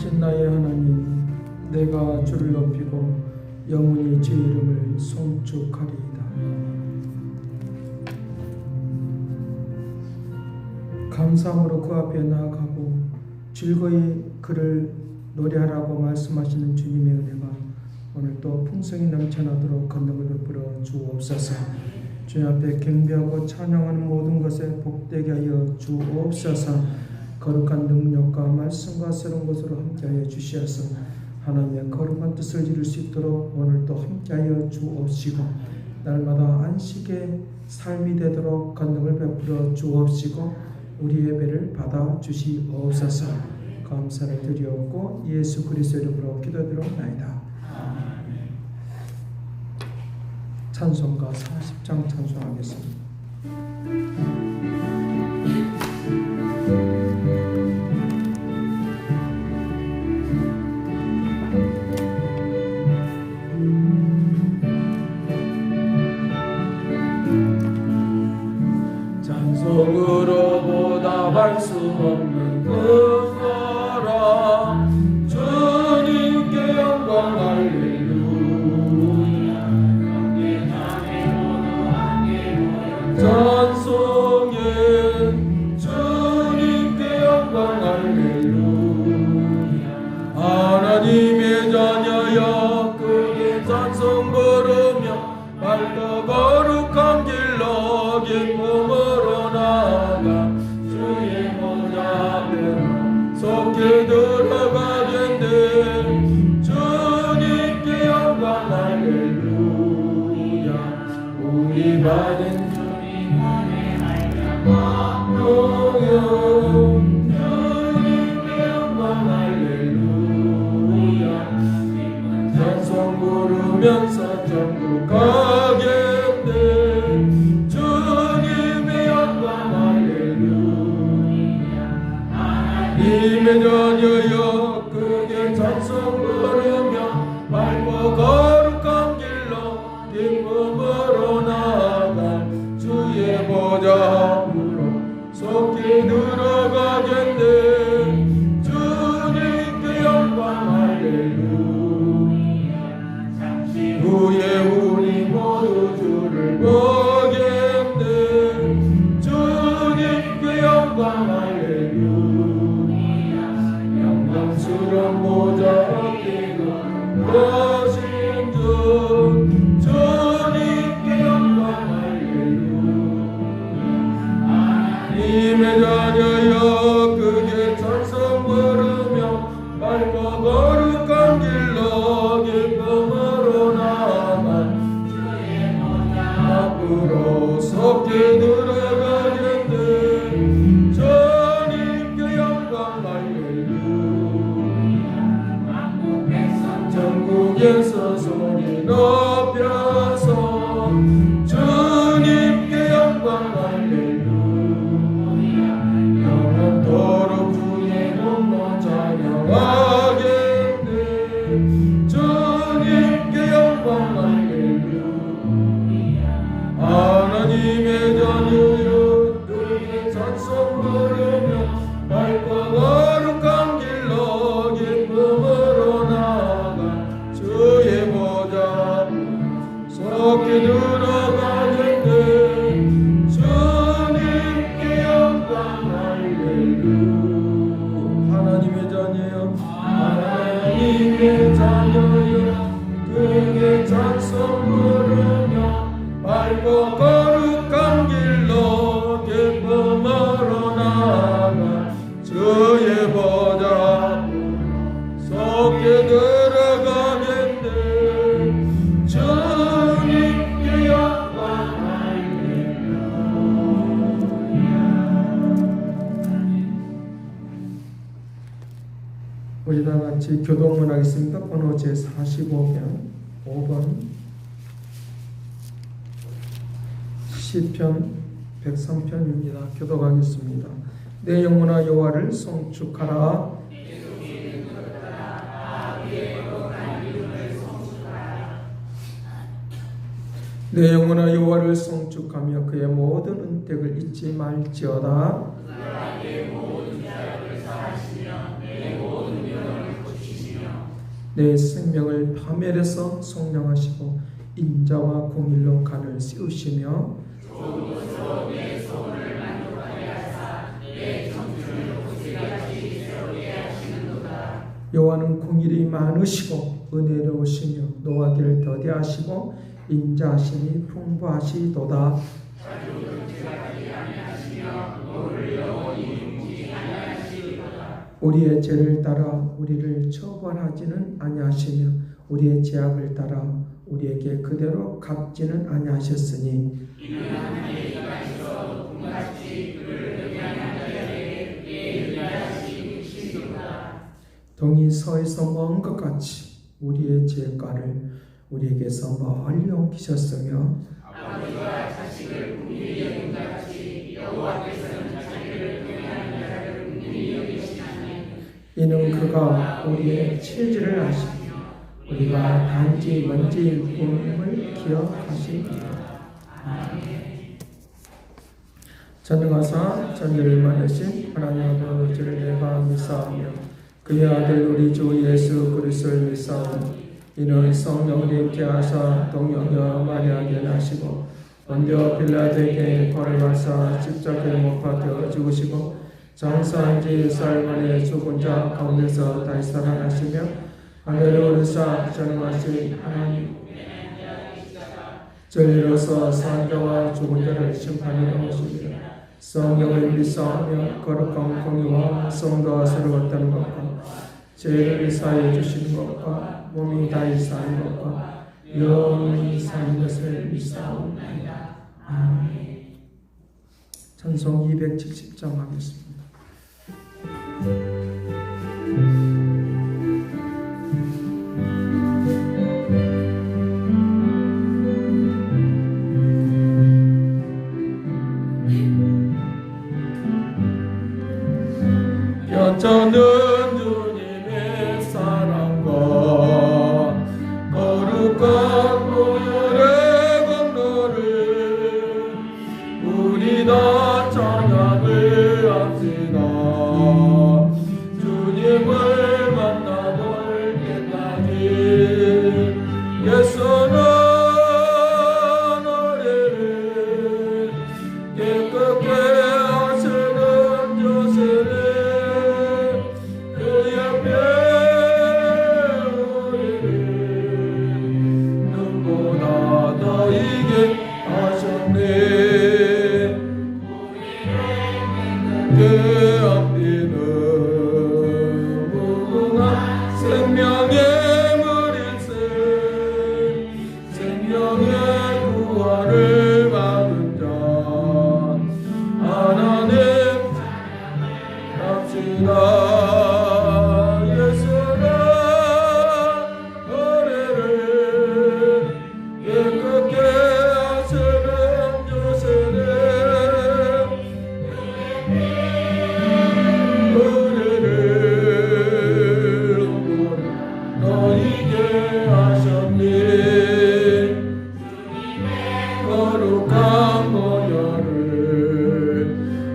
전능하신 나의 하나님, 내가 주를 높이고 영원히 주의 이름을 송축하리이다. 감사함으로 그 앞에 나아가고 즐거이 그를 노래하라고 말씀하시는 주님의 은혜가 오늘 또 풍성히 넘쳐나도록 건능을 베풀어 주옵소서. 주님 앞에 경배하고 찬양하는 모든 것에 복되게 하여 주옵소서. 거룩한 능력과 말씀과 새로운 것으로 함께하여 주시어서 하나님의 거룩한 뜻을 이룰 수 있도록 오늘도 함께하여 주옵시고, 날마다 안식의 삶이 되도록 건능을 베풀어 주옵시고, 우리 예배를 받아 주시옵소서. 감사를 드리옵고 예수 그리스도 이름으로 기도드리옵나이다. 찬송가 40장 찬송하겠습니다. 찬송으로 보답할 수 없는 그 사랑, 주님께 영광 할렐루야. 찬송해 주님께 영광 할렐루야. 하나님의 자녀여 크게 찬송 부르며 밝고 거룩한 길로 기쁨으로 나아가 주의 보좌 앞에 속히 들어가겠네. 주님께 영광 할렐루야. 우리 받은 주님 은혜 말미암아 주님께 영광 할렐루야. 찬송 부르면서 천국 가겠네. 주님의 영광 할렐루야. 하나님의 자녀여 크게 찬송 부르며 밝고 거룩한 길로 기쁨으로 나아가 주의 보좌 앞으로 속히 들어가겠네. 주님께 영광 할렐루야. 후에 우리 모두 주를 보겠네. 주님께 영광 할렐루야. 영광스러운 보좌 앞에 거신 주 주님께 영광 할렐루야. 하나님의 자녀여 크게 찬송 부르며 밝고 거룩한 길로 기쁨으로 나아가 주의 보좌 앞으로 속히 들어가겠네. 주님께 영광 할렐루야. 만국 백성 전국에서 소리 높여서 주님께 영광 할렐루야. 영원토록 주의 몸만 찬양하겠네. 주님께 영광 할렐루야. 하나님의 자녀여 크게 찬송 부르며 밝고 거룩한 길로 기쁨으로 나아가 주의 보좌 속히 들어가겠네. 주님께 영광 할렐루야. 하나님의 자녀여 하나님의 자녀여 크게 찬송 부르며 밝고 거룩한 길로 기쁨으로 나아가 주의 보좌 속히 들어가겠네. 주님께 영광 할렐루야. 우리 다 같이 교동문하겠습니다. 번호 제45편 5번 시편 103편입니다. 교독하겠습니다. 내 영혼아 여호와를 송축하라. 내 영혼아 여호와를 송축하며 그의 모든 은택을 잊지 말지어다. 내 모든 자를 사하시며 내 모든 영혼을 내 생명을 파멸해서 속량하시고 인자와 공의로 간을 씌우시며 여호와는 공의를 많으시고 은혜로우시며 노하기를 더디하시고 인자하심이 풍부하시도다. 우리의 죄를 따라 우리를 처벌하지는 아니하시며 우리의 죄악을 따라 우리에게 그대로 갚지는 아니하셨으니 동이 서에서 먼 것 같이 우리의 죄가를 우리에게서 멀리 옮기셨으며 아버지가 자식을 국민이 여긴 같이 여호와께서는 자기를 경외하는 자를 국민이 여기시나니 이는 그가 우리의 체질을 아시며 우리가 단지 먼지일 뿐임을 기억하십니다. 전능하사 전지를 많으신 하나님 아버지를 내가 믿사오며 그의 아들 우리 주 예수 그리스도를 믿사오니 이는 성령을 있게 하사 동정녀 마리아에게 나시고 본디오 빌라도에게 벌을 받사 십자가에 못 박혀 죽으시고 장사한 지 4일 만에 죽은 자 가운데서 다시 살아나시며 하늘에 오르사 전능하신 하나님 진리로서 산 자와 죽은 자를 심판하러 오십니다. 성령을 믿사오며 거룩한 공의와 성도와 새로웠다는 것과 죄를 사하여 주시는 것과 몸이 다시 사는 것과 영원히 사는 것을 믿사옵나이다. 아멘. 찬송 270장 하겠습니다. 저는 주님의 사랑과 거룩한 보혈의 공로를 우리 다 찬양을 합시다. 주님을 만나볼 때까지 예수는 우리를 깨끗게 하시는 조세를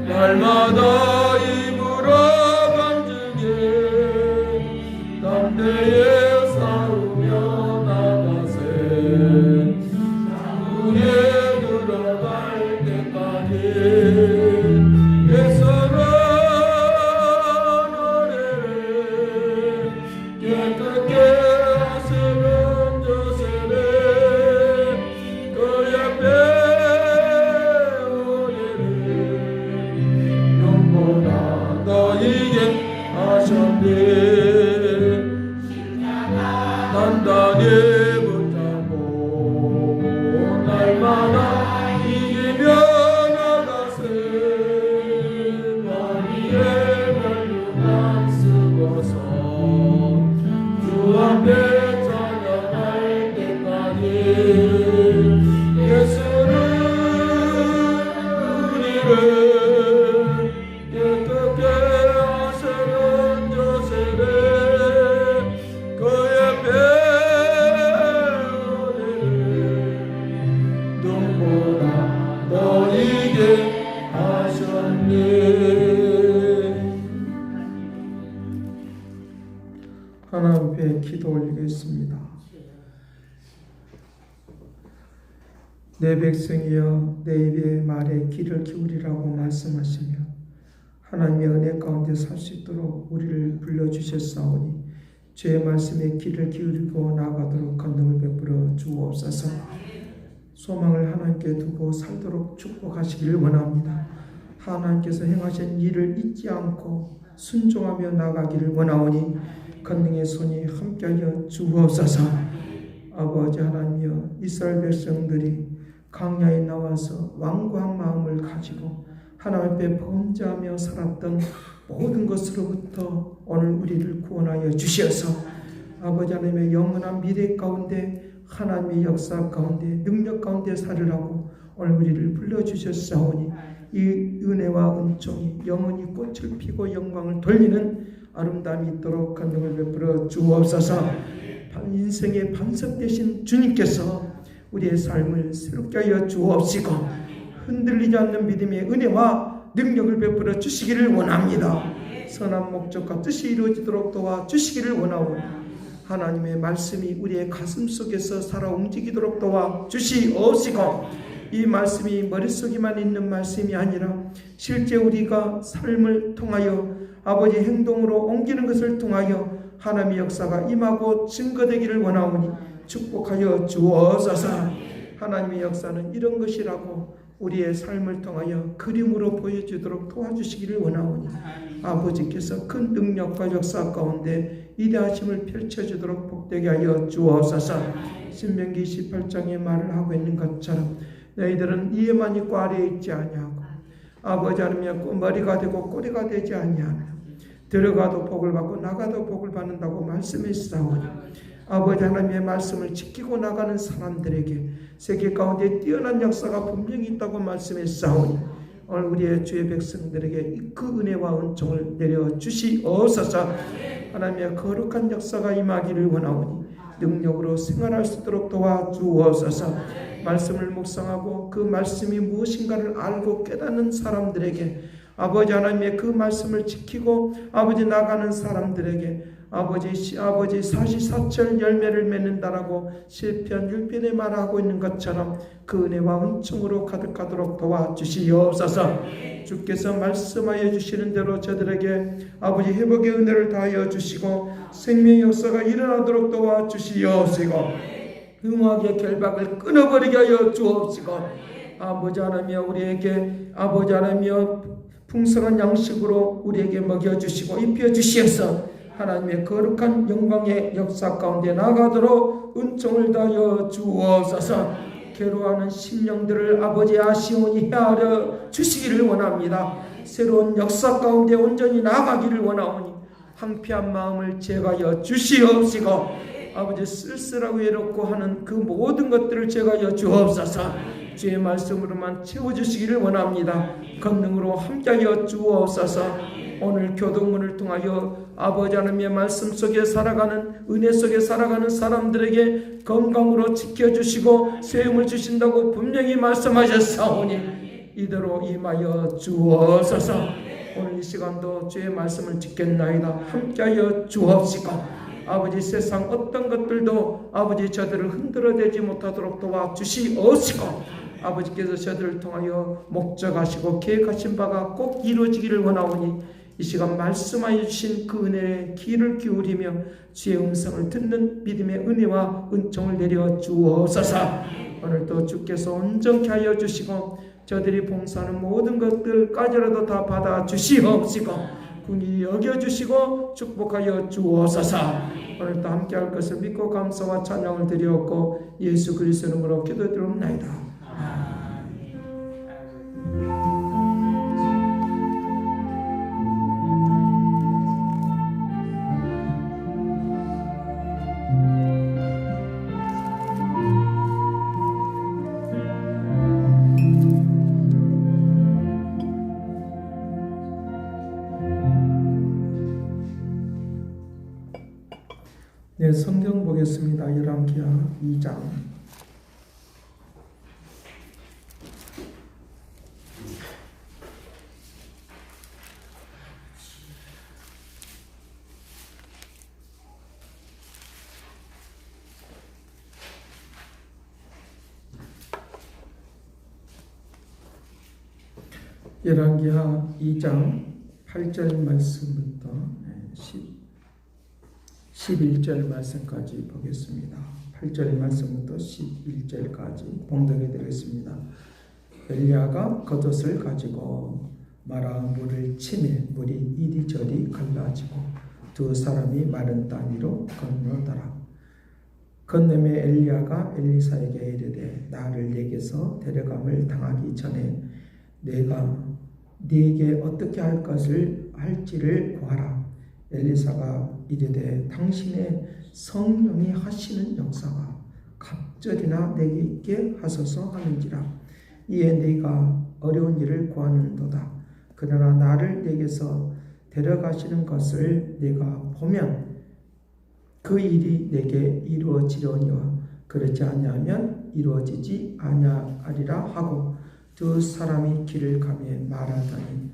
날마다 입으로 간증해 담대에 싸우며 나가세 장군에 들어갈 때까지 예수는 우리를 깨끗게 하시는 조세를 그 옆에 너희에게 하셨네. 단단히 붙잡고 날마다 이기며 나가세. 머리에 멸류관 쓰고서 주 앞에 찬양할 때까지 예수는 우리를 그 옆에 하나님 앞에 기도 올리겠습니다. 내 백성이여 내 입의 말에 귀를 기울이라고 말씀하시며 하나님의 은혜 가운데 살 수 있도록 우리를 불러주셨사오니 주의 말씀에 귀를 기울이고 나아가도록 권능을 베풀어 주옵소서. 소망을 하나님께 두고 살도록 축복하시기를 원합니다. 하나님께서 행하신 일을 잊지 않고 순종하며 나가기를 원하오니 권능의 손이 함께하여 주옵소서. 아버지 하나님이여 이스라엘 백성들이 광야에 나와서 완고한 마음을 가지고 하나님 앞에 범죄하며 살았던 모든 것으로부터 오늘 우리를 구원하여 주시어서 아버지 하나님의 영원한 미래 가운데 하나님의 역사 가운데 능력 가운데 살으라고 오늘 우리를 불러주셨사오니 이 은혜와 은총이 영원히 꽃을 피고 영광을 돌리는 아름다움이 있도록 권능을 베풀어 주옵소서. 인생의 반석 되신 주님께서 우리의 삶을 새롭게 하여 주옵시고 흔들리지 않는 믿음의 은혜와 능력을 베풀어 주시기를 원합니다. 선한 목적과 뜻이 이루어지도록 도와주시기를 원하오니 하나님의 말씀이 우리의 가슴 속에서 살아 움직이도록 도와주시옵시고 이 말씀이 머릿속에만 있는 말씀이 아니라 실제 우리가 삶을 통하여 아버지 행동으로 옮기는 것을 통하여 하나님의 역사가 임하고 증거되기를 원하오니 축복하여 주옵소서. 하나님의 역사는 이런 것이라고 우리의 삶을 통하여 그림으로 보여주도록 도와주시기를 원하오니 아버지께서 큰 능력과 역사 가운데 위대하심을 펼쳐주도록 복되게 하여 주옵소서. 신명기 28장에 말을 하고 있는 것처럼 너희들은 이에만 있고 아래에 있지 아니하고 아버지 하나님 머리가 되고 꼬리가 되지 아니하며 들어가도 복을 받고 나가도 복을 받는다고 말씀했사오니 아버지 하나님의 말씀을 지키고 나가는 사람들에게 세계 가운데 뛰어난 역사가 분명히 있다고 말씀했사오니 오늘 우리의 주의 백성들에게 그 은혜와 은총을 내려주시옵소서. 하나님의 거룩한 역사가 임하기를 원하오니 능력으로 생활할 수 있도록 도와주옵소서. 말씀을 묵상하고 그 말씀이 무엇인가를 알고 깨닫는 사람들에게 아버지 하나님의 그 말씀을 지키고 아버지 나가는 사람들에게 아버지 사시사철 열매를 맺는다라고 시편 6편에 말하고 있는 것처럼 그 은혜와 은총으로 가득하도록 도와주시옵소서. 주께서 말씀하여 주시는 대로 저들에게 아버지 회복의 은혜를 다하여 주시고 생명의 역사가 일어나도록 도와주시옵시고 흥하게 결박을 끊어버리게 하여 주옵시고 아버지 하나님이여 우리에게 아버지 하나님이여 풍성한 양식으로 우리에게 먹여주시고 입혀주시어서 하나님의 거룩한 영광의 역사 가운데 나가도록 은총을 다하여 주옵소서. 괴로워하는 심령들을 아버지 아시오니 헤아려 주시기를 원합니다. 새로운 역사 가운데 온전히 나가기를 원하오니 황폐한 마음을 제거하여 주시옵시고 아버지 쓸쓸하고 외롭고 하는 그 모든 것들을 제거하여 주옵소서. 주의 말씀으로만 채워주시기를 원합니다. 권능으로 함께하여 주옵소서. 오늘 교동문을 통하여 아버지 하나님의 말씀 속에 살아가는 은혜 속에 살아가는 사람들에게 건강으로 지켜주시고 세움을 주신다고 분명히 말씀하셨사오니 이대로 임하여 주옵소서. 오늘 이 시간도 주의 말씀을 지켰나이다. 함께하여 주옵시고 아버지 세상 어떤 것들도 아버지 저들을 흔들어대지 못하도록 도와주시옵시고 아버지께서 저들을 통하여 목적하시고 계획하신 바가 꼭 이루어지기를 원하오니 이 시간 말씀하여 주신 그 은혜에 귀를 기울이며 주의 음성을 듣는 믿음의 은혜와 은총을 내려 주옵소서. 오늘도 주께서 온전케 하여 주시고 저들이 봉사하는 모든 것들까지라도 다 받아 주시옵시고 궁히 여겨주시고 축복하여 주옵소서. 오늘도 함께할 것을 믿고 감사와 찬양을 드리옵고 예수 그리스도 이름으로 기도드리옵나이다. 네, 성경 보겠습니다. 열왕기하 2장. 열왕기하 2장 8절 말씀부터 11절 말씀까지 보겠습니다. 8절 말씀부터 11절까지 봉독해 드리겠습니다. 엘리야가 겉옷을 가지고 마라 물을 치매 물이 이리저리 갈라지고 두 사람이 마른 땅 위로 건너더라. 건너매 엘리야가 엘리사에게 이르되 나를 내게서 데려감을 당하기 전에 내가 네게 어떻게 할지를 구하라. 엘리사가 이르되 당신의 성령이 하시는 역사가 갑절이나 내게 있게 하소서 하는지라. 이에 네가 어려운 일을 구하는도다. 그러나 나를 내게서 데려가시는 것을 내가 보면 그 일이 내게 이루어지려니와 그렇지 아니하면 이루어지지 아니하리라 하고 두 사람이 길을 가며 말하더니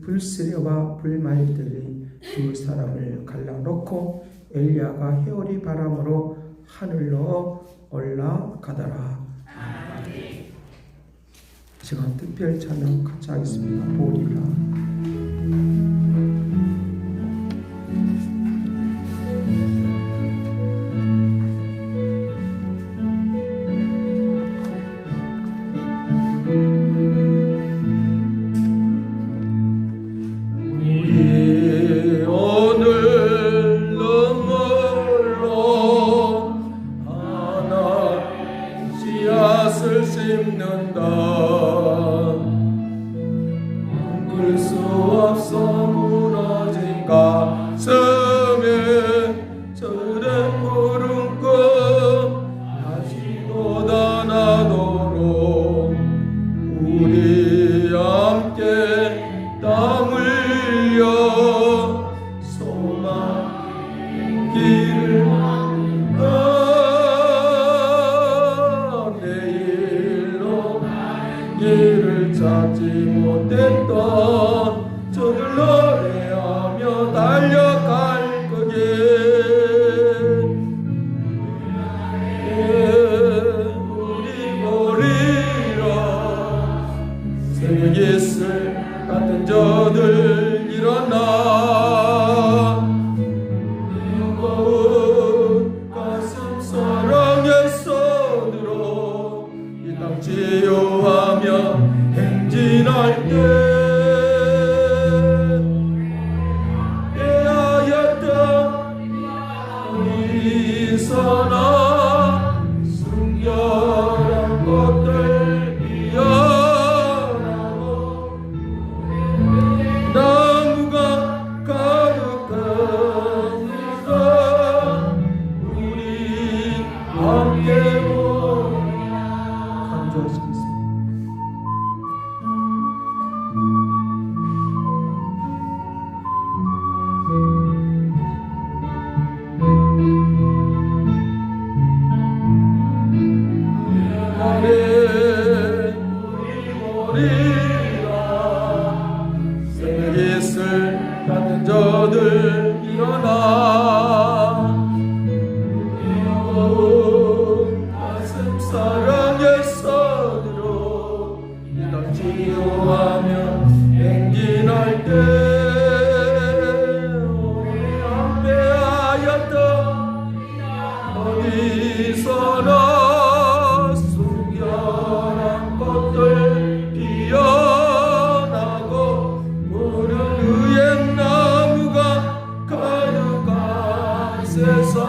불스레와 불말들이 두 사람을 갈라놓고 엘리야가 해오리 바람으로 하늘로 올라가더라. 이 시간 특별 찬양 같이 하겠습니다. 보리라. 길을 찾지 못했던 저들 노래하며 달려갈 거게 우리 보리라. 새벽 이슬 같은 저들 일어나 무거운 가슴 사랑에 서들어 이 땅 치유하며 행진할 때 빼앗겼던 어디서나 숨겨란 것들 비어나고 나무가 가득하니까 우리 함께 강조하시겠습니다. 같은 저들 일어나 무거운 가슴 사랑에 서들어 이 땅 치유하며 행진할 때 오래 안배하였던 어디서나 숨겨난 것들 피어나고 푸른 의의 나무가 가득한 세상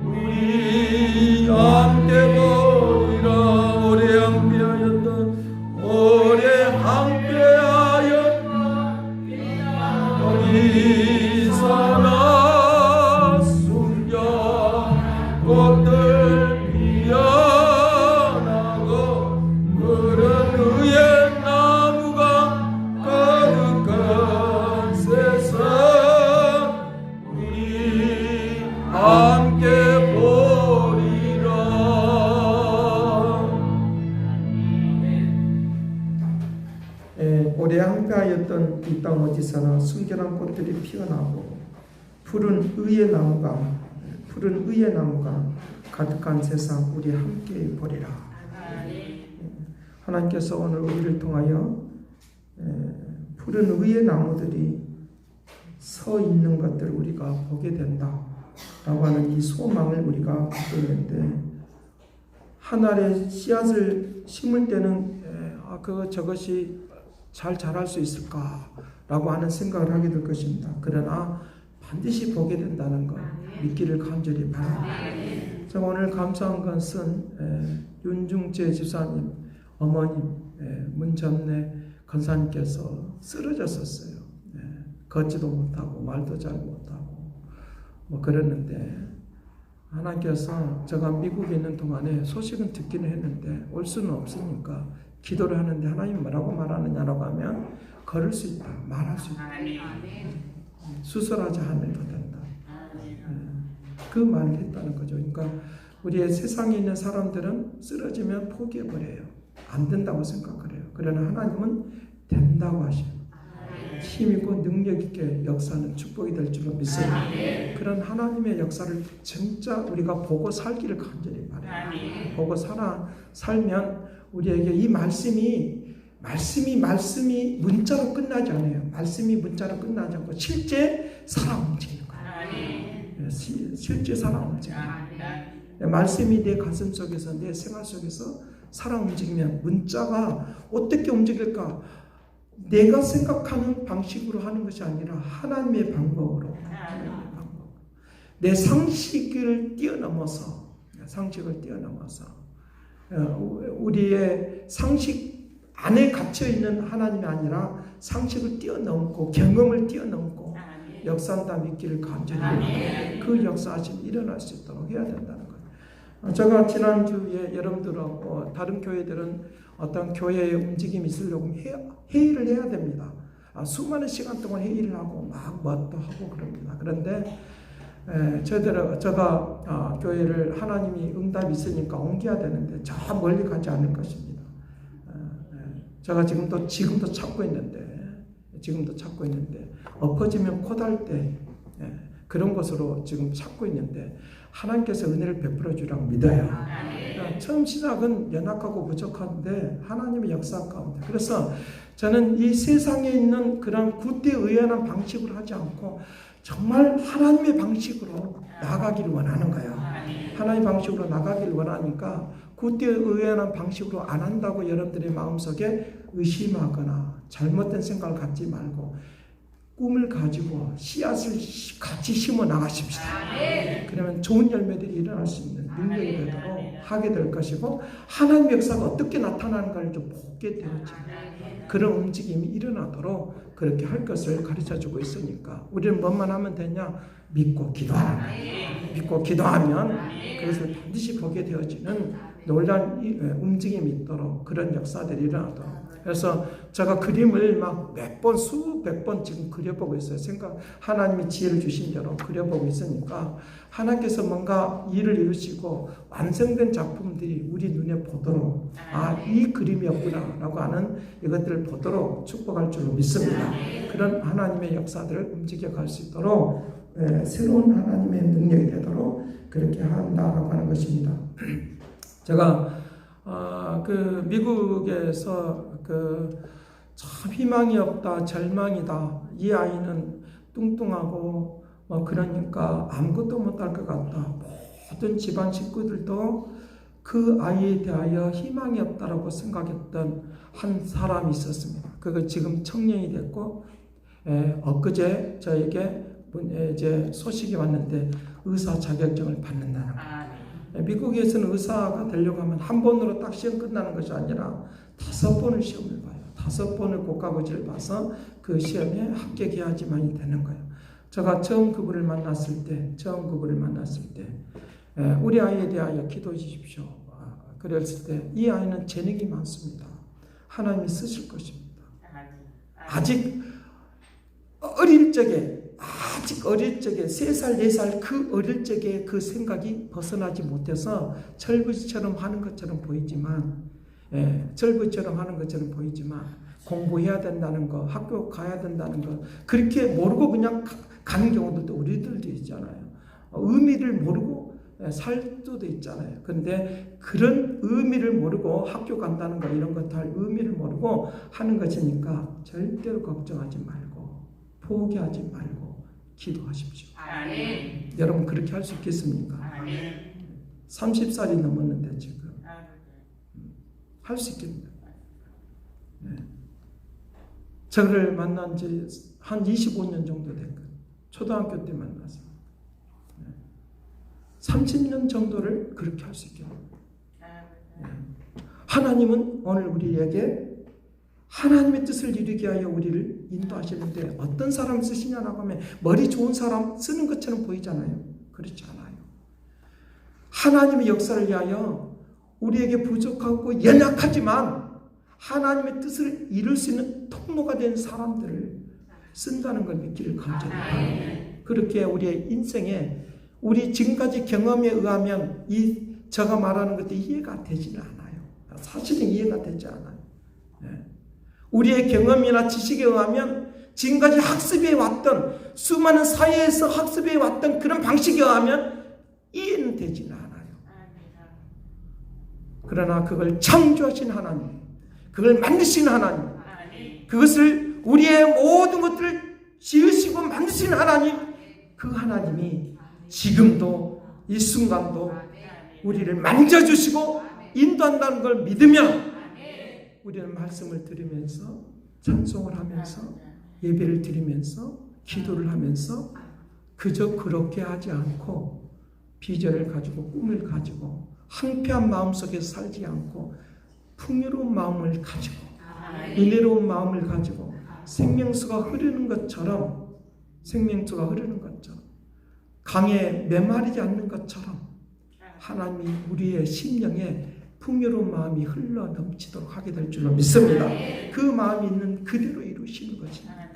우리 함께 보리라. 오래 함께하였던 어디서나 숨겨 꽃들 피어나고 푸른 의의 나무가 가득한 세상 우리 함께 보리라. 오래 함께하였던 이 땅 어디서나 순결한 꽃들이 피어나고 푸른 의의 나무가 가득한 세상 우리 함께 보리라. 하나님께서 오늘 우리를 통하여 푸른 의의 나무들이 서 있는 것들을 우리가 보게 된다라고 하는 이 소망을 우리가 갖고 있는데, 한 알의 씨앗을 심을 때는 저것이 잘 자랄 수 있을까라고 하는 생각을 하게 될 것입니다. 그러나 반드시 보게 된다는 것 믿기를 간절히 바랍니다. 제가 오늘 감사한 것은 윤중재 집사님 어머님 문전래 권사님께서 쓰러졌었어요. 걷지도 못하고 말도 잘 못하고 뭐 그랬는데, 하나님께서 제가 미국에 있는 동안에 소식은 듣기는 했는데 올 수는 없으니까 기도를 하는데, 하나님 뭐라고 말하느냐라고 하면 걸을 수 있다, 말할 수 있다, 수술하지 않아도 된다, 그 말을 했다는 거죠. 그러니까 우리의 세상에 있는 사람들은 쓰러지면 포기해버려요. 안 된다고 생각을 해요. 그러나 하나님은 된다고 하셔요. 힘있고 능력있게 역사는 축복이 될 줄로 믿습니다. 그런 하나님의 역사를 진짜 우리가 보고 살기를 간절히 바라요. 보고 살면 우리에게 이 말씀이 문자로 끝나지 않아요. 말씀이 문자로 끝나지 않고 실제 살아 움직이는 거예요. 실제 살아 움직이는 거예요. 말씀이 내 가슴 속에서, 내 생활 속에서 살아 움직이면 문자가 어떻게 움직일까? 내가 생각하는 방식으로 하는 것이 아니라 하나님의 방법으로, 내 상식을 뛰어넘어서 우리의 상식 안에 갇혀있는 하나님이 아니라 상식을 뛰어넘고 경험을 뛰어넘고 역사한다 믿기를 간절히, 그 역사하심이 일어날 수 있도록 해야 된다는 거예요. 제가 지난주에 여러분들하고 다른 교회들은 어떤 교회의 움직임이 있으려고 회의를 해야 됩니다. 수많은 시간 동안 회의를 하고 막 뭣도 하고 그럽니다. 그런데 제가 교회를 하나님이 응답이 있으니까 옮겨야 되는데 저 멀리 가지 않을 것입니다. 제가 지금도 찾고 있는데 엎어지면 코달 때 그런 것으로 지금 찾고 있는데, 하나님께서 은혜를 베풀어 주라고 믿어요. 처음 시작은 연약하고 부족한데 하나님의 역사 가운데, 그래서 저는 이 세상에 있는 그런 구태의연한 방식으로 하지 않고 정말 하나님의 방식으로 나가기를 원하는 거예요. 하나님의 방식으로 나가기를 원하니까 구태의연한 방식으로 안 한다고 여러분들의 마음속에 의심하거나 잘못된 생각을 갖지 말고 꿈을 가지고 씨앗을 같이 심어 나가십시다. 그러면 좋은 열매들이 일어날 수 있는 능력이 되도록 하게 될 것이고, 하나님의 역사가 어떻게 나타나는가를 좀 보게 되어지는 그런 움직임이 일어나도록 그렇게 할 것을 가르쳐주고 있으니까, 우리는 뭐만 하면 되냐? 믿고 기도하는 거예요. 믿고 기도하면 그것을 반드시 보게 되어지는 놀라운 움직임이 있도록, 그런 역사들이 일어나도록. 그래서 제가 그림을 막 몇 번, 수백 번 지금 그려보고 있어요. 하나님이 지혜를 주신 대로 그려보고 있으니까, 하나님께서 뭔가 일을 이루시고 완성된 작품들이 우리 눈에 보도록, 이 그림이었구나 라고 하는 이것들을 보도록 축복할 줄로 믿습니다. 그런 하나님의 역사들을 움직여 갈 수 있도록, 새로운 하나님의 능력이 되도록 그렇게 한다라고 하는 것입니다. 제가 미국에서 참 희망이 없다, 절망이다, 이 아이는 뚱뚱하고 그러니까 아무것도 못할 것 같다, 모든 집안 식구들도 그 아이에 대하여 희망이 없다라고 생각했던 한 사람이 있었습니다. 그거 지금 청년이 됐고, 엊그제 저에게 이제 소식이 왔는데 의사 자격증을 받는다는 거예요. 미국에서는 의사가 되려고 하면 한 번으로 딱 시험 끝나는 것이 아니라 5번을 시험을 봐요. 5번을 국가고시를 봐서 그 시험에 합격해야지만이 되는 거예요. 제가 처음 그분을 만났을 때 우리 아이에 대하여 기도해 주십시오. 그랬을 때 이 아이는 재능이 많습니다. 하나님이 쓰실 것입니다. 아직 어릴 적에 3살, 4살 그 어릴 적에 그 생각이 벗어나지 못해서 철부지처럼 하는 것처럼 보이지만, 공부해야 된다는 거, 학교 가야 된다는 거, 그렇게 모르고 그냥 가는 경우들도 우리들도 있잖아요. 의미를 모르고 살 수도 있잖아요. 그런데 그런 의미를 모르고 학교 간다는 거 이런 것도 할 의미를 모르고 하는 것이니까 절대로 걱정하지 말고 포기하지 말고 기도하십시오. 아멘. 여러분 그렇게 할 수 있겠습니까? 아멘. 30살이 넘었는데 지금 할 수 있겠습니다. 네. 저를 만난 지 한 25년 정도 됐거든요. 초등학교 때 만나서 30년 정도를 그렇게 할 수 있겠습니다. 하나님은 오늘 우리에게 하나님의 뜻을 이루게 하여 우리를 인도하시는데 어떤 사람 쓰시냐라고 하면 머리 좋은 사람 쓰는 것처럼 보이잖아요. 그렇지 않아요. 하나님의 역사를 위하여 우리에게 부족하고 연약하지만 하나님의 뜻을 이룰 수 있는 통로가 된 사람들을 쓴다는 걸 믿기를 간절히 바랍니다. 그렇게 우리의 인생에 우리 지금까지 경험에 의하면 제가 말하는 것도 이해가 되지는 않아요. 사실은 이해가 되지 않아요. 네. 우리의 경험이나 지식에 의하면 지금까지 학습해 왔던 수많은 사회에서 학습해 왔던 그런 방식에 의하면 이해는 되지는 않아요. 그러나 그걸 창조하신 하나님, 그걸 만드신 하나님, 그것을 우리의 모든 것들을 지으시고 만드신 하나님, 그 하나님이 지금도 이 순간도 우리를 만져주시고 인도한다는 걸 믿으면 우리는 말씀을 들으면서 찬송을 하면서 예배를 드리면서 기도를 하면서 그저 그렇게 하지 않고 비전을 가지고 꿈을 가지고 황폐한 마음속에서 살지 않고 풍요로운 마음을 가지고 은혜로운 마음을 가지고 생명수가 흐르는 것처럼 강에 메마르지 않는 것처럼 하나님이 우리의 심령에 풍요로운 마음이 흘러 넘치도록 하게 될 줄로 믿습니다. 그 마음이 있는 그대로 이루시는 것입니다.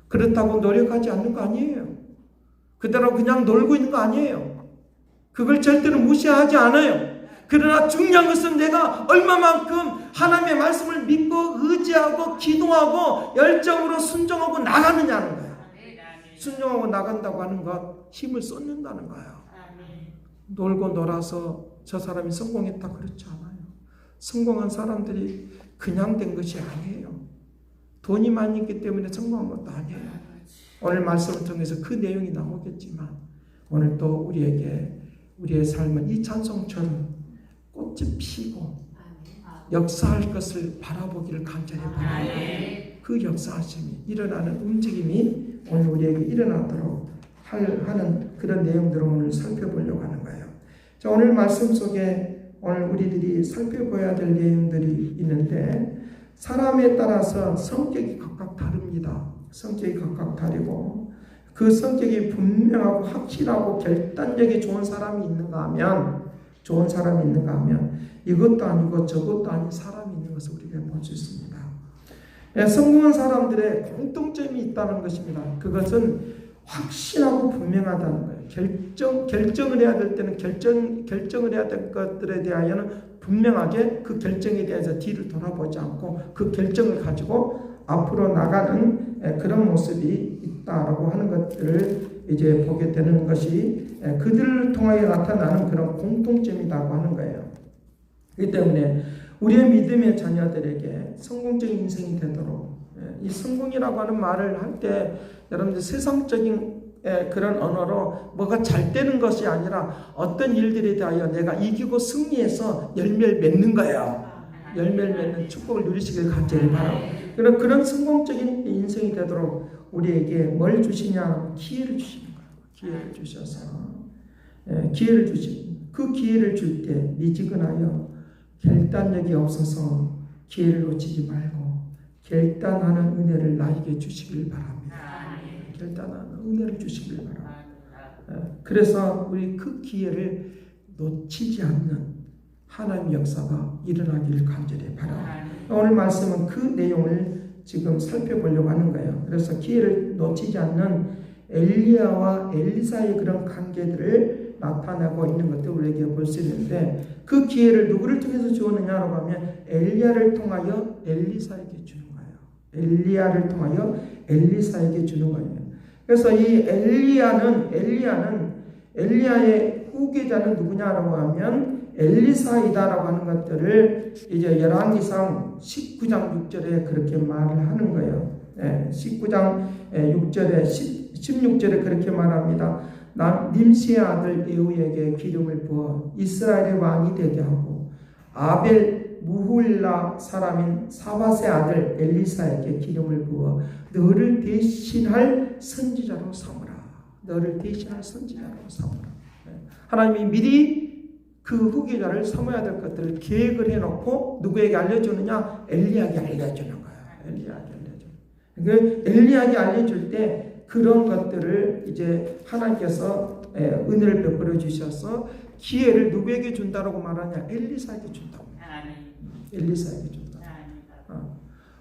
그렇다고 노력하지 않는 거 아니에요. 그대로 그냥 놀고 있는 거 아니에요. 그걸 절대로 무시하지 않아요. 그러나 중요한 것은 내가 얼마만큼 하나님의 말씀을 믿고 의지하고 기도하고 열정으로 순종하고 나가느냐는 거예요. 순종하고 나간다고 하는 것, 힘을 쏟는다는 거예요. 놀고 놀아서 저 사람이 성공했다 그렇지 않아요. 성공한 사람들이 그냥 된 것이 아니에요. 돈이 많이 있기 때문에 성공한 것도 아니에요. 오늘 말씀을 통해서 그 내용이 나오겠지만 오늘 또 우리에게 우리의 삶은 이 찬송처럼 꽃이 피고 역사할 것을 바라보기를 간절히 바랍니다. 그 역사하심이 일어나는 움직임이 오늘 우리에게 일어나도록 하는 그런 내용들을 오늘 살펴보려고 하는 거예요. 자, 오늘 말씀 속에 오늘 우리들이 살펴봐야 될 내용들이 있는데 사람에 따라서 성격이 각각 다릅니다. 성격이 각각 다르고 그 성격이 분명하고 확실하고 결단력이 좋은 사람이 있는가 하면 이것도 아니고 저것도 아닌 사람이 있는 것을 우리가 볼 수 있습니다. 성공한 사람들의 공통점이 있다는 것입니다. 그것은 확실하고 분명하다는 거예요. 결정을 해야 될 때는 결정을 해야 될 것들에 대하여는 분명하게 그 결정에 대해서 뒤를 돌아보지 않고 그 결정을 가지고 앞으로 나가는 그런 모습이 있다라고 하는 것들을 이제 보게 되는 것이 그들을 통하여 나타나는 그런 공통점이라고 하는 거예요. 그렇기 때문에 우리의 믿음의 자녀들에게 성공적인 인생이 되도록 이 성공이라고 하는 말을 할 때 여러분들 세상적인 그런 언어로 뭐가 잘 되는 것이 아니라 어떤 일들에 대하여 내가 이기고 승리해서 열매를 맺는 거예요. 열매를 맺는 축복을 누리시길 간절히 바랍니다. 그런 성공적인 인생이 되도록 우리에게 뭘 주시냐? 기회를 주시는 거예요. 기회를 주셔서 기회를 주신 그 기회를 줄 때 미지근하여 결단력이 없어서 기회를 놓치지 말고 결단하는 은혜를 나에게 주시길 바랍니다. 결단하는 은혜를 주시길 바랍니다. 그래서 우리 그 기회를 놓치지 않는 하나님의 역사가 일어나기를 간절히 바랍니다. 오늘 말씀은 그 내용을 지금 살펴보려고 하는 거예요. 그래서 기회를 놓치지 않는 엘리야와 엘리사의 그런 관계들을 나타내고 있는 것도 우리에게 볼 수 있는데 그 기회를 누구를 통해서 주었느냐라고 하면 엘리야를 통하여 엘리사에게 주는 거예요. 엘리야를 통하여 엘리사에게 주는 거예요. 그래서 이 엘리야는 엘리야의 후계자는 누구냐라고 하면 엘리사이다라고 하는 것들을 이제 열왕기상 19장 6절에 그렇게 말을 하는 거예요. 19장 6절에 16절에 그렇게 말합니다. 님시의 아들 예후에게 기름을 부어 이스라엘의 왕이 되게 하고 아벨 무훌라 사람인 사밧의 아들 엘리사에게 기름을 부어 너를 대신할 선지자로 삼으라. 너를 대신할 선지자로 삼으라. 하나님이 미리 그 후계자를 삼아야 될 것들을 계획을 해놓고 누구에게 알려주느냐? 엘리야에게 알려주는 거야. 엘리야에게 알려주는. 엘리야에게 알려줄 때 그런 것들을 이제 하나님께서 은혜를 베풀어 주셔서 기회를 누구에게 준다라고 말하냐? 엘리사에게 준다고. 엘리사에게 준다.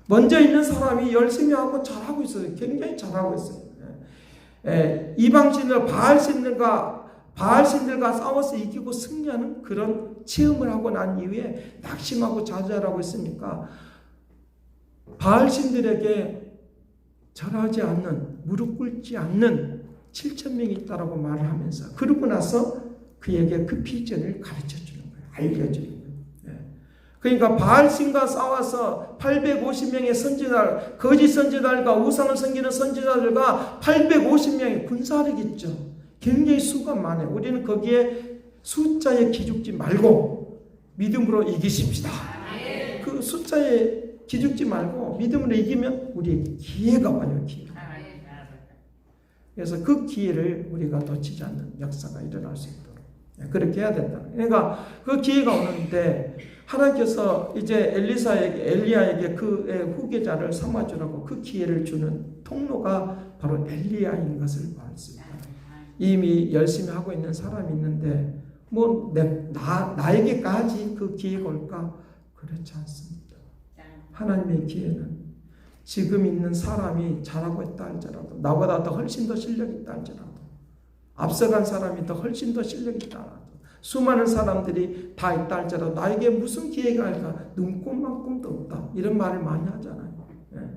먼저 있는 사람이 열심히 하고 잘하고 있어요. 굉장히 잘하고 있어요. 이방신들 바알신들과 싸워서 이기고 승리하는 그런 체험을 하고 난 이후에 낙심하고 좌절하고 있으니까 바알신들에게 절하지 않는, 무릎 꿇지 않는 7,000명이 있다라고 말을 하면서 그러고 나서 그에게 그 비전을 가르쳐 주는 거예요. 알려주는 거예요. 그러니까 바알신과 싸워서 850명의 선지자들, 거짓 선지자들과 우상을 섬기는 선지자들과 850명의 군사력이 있죠. 굉장히 수가 많아요. 우리는 거기에 숫자에 기죽지 말고 믿음으로 이기십시다. 그 숫자에 기죽지 말고 믿음으로 이기면 우리에게 기회가 와요. 기회가. 그래서 그 기회를 우리가 놓치지 않는 역사가 일어날 수 있도록 그렇게 해야 된다. 그러니까 그 기회가 오는데 하나님께서 이제 엘리야에게 그 후계자를 삼아주라고 그 기회를 주는 통로가 바로 엘리야인 것을 볼 수 있다. 이미 열심히 하고 있는 사람이 있는데 나에게까지 그 기회가 올까? 그렇지 않습니다. 하나님의 기회는 지금 있는 사람이 잘하고 있다 할지라도 나보다 더 훨씬 더 실력이 있다 할지라도 앞서간 사람이 더 훨씬 더 실력이 있다 할지라도 수많은 사람들이 다 있다 할지라도 나에게 무슨 기회가 있을까? 눈꼽만큼도 없다. 이런 말을 많이 하잖아요.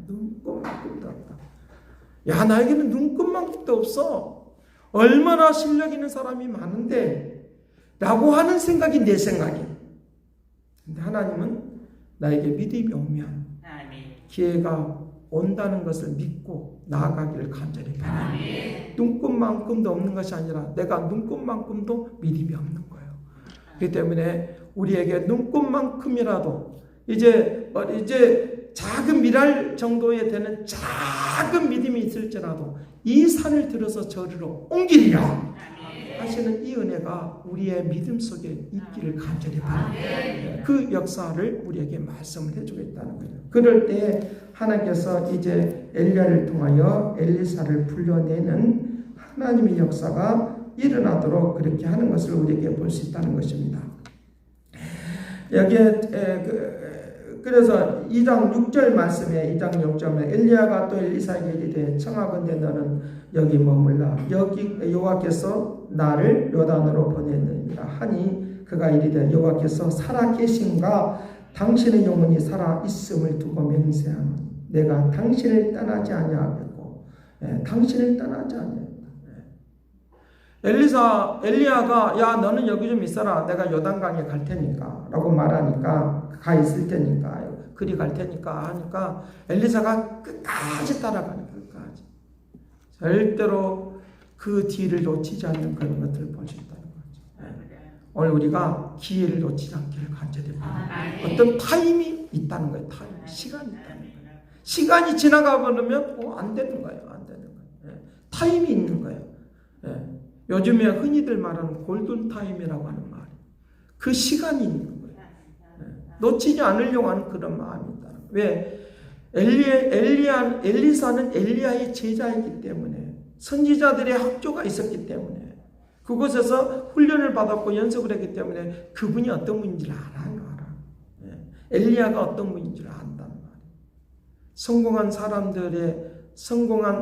눈꼽만큼도 없다. 야, 나에게는 눈꼽만큼도 없어. 얼마나 실력 있는 사람이 많은데 라고 하는 생각이 내 생각이에요. 근데 하나님은 나에게 믿음이 오면 기회가 온다는 것을 믿고 나아가기를 간절히 바랍니다. 눈꼽만큼도 없는 것이 아니라 내가 눈꼽만큼도 믿음이 없는 거예요. 그렇기 때문에 우리에게 눈꼽만큼이라도 이제 작은 미랄 정도에 되는 작은 믿음이 있을지라도 이 산을 들어서 저리로 옮기리라 하시는 이 은혜가 우리의 믿음 속에 있기를 간절히 바랍니다. 그 역사를 우리에게 말씀을 해주겠다는 거예요. 그럴 때 하나님께서 이제 엘리야를 통하여 엘리사를 불러내는 하나님의 역사가 일어나도록 그렇게 하는 것을 우리에게 볼 수 있다는 것입니다. 여기에 그래서 2장 6절 말씀에 2장 6절에 엘리야가 또 엘리사에게 이르되 청하건대 너는 여기 머물라 여기 여호와께서 나를 요단으로 보내느니라 하니 그가 이르되 여호와께서 살아 계신가 당신의 영혼이 살아 있음을 두고 맹세하노니 내가 당신을 떠나지 아니하겠고 당신을 떠나지 아니하겠다. 엘리야가 야 너는 여기 좀 있어라 내가 요단강에 갈 테니까 라고 말하니까 가 있을 테니까 그리 갈 테니까 하니까 엘리사가 끝까지 따라가는 끝까지 절대로 그 뒤를 놓치지 않는 그런 것들을 볼 수 있다는 거죠. 오늘 우리가 기회를 놓치지 않기를 간절히 바랍니다. 어떤 타임이 있다는 거예요. 시간이 있다는 거예요. 시간이 지나가 버리면 안 되는 거예요. 안 되는 거예요. 타임이 있는 거예요. 요즘에 흔히들 말하는 골든타임이라고 하는 말이 그 시간이 있는 거예요. 놓치지 않으려고 하는 그런 마음이 있다. 왜? 엘리사는 엘리야의 제자이기 때문에 선지자들의 학교가 있었기 때문에 그곳에서 훈련을 받았고 연습을 했기 때문에 그분이 어떤 분인지를 알아요. 엘리야가 어떤 분인지를 안다는 말이에요. 성공한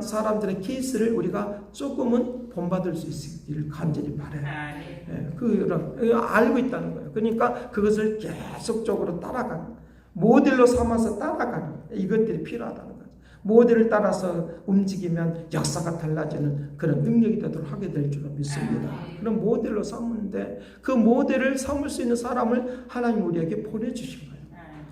사람들의 케이스를 우리가 조금은 본받을 수 있기를 간절히 바라요. 알고 있다는 거예요. 그러니까 그것을 계속적으로 따라가는, 모델로 삼아서 따라가는 이것들이 필요하다는 거죠. 모델을 따라서 움직이면 역사가 달라지는 그런 능력이 되도록 하게 될 줄로 믿습니다. 그런 모델로 삼는데 그 모델을 삼을 수 있는 사람을 하나님 우리에게 보내주신 거예요.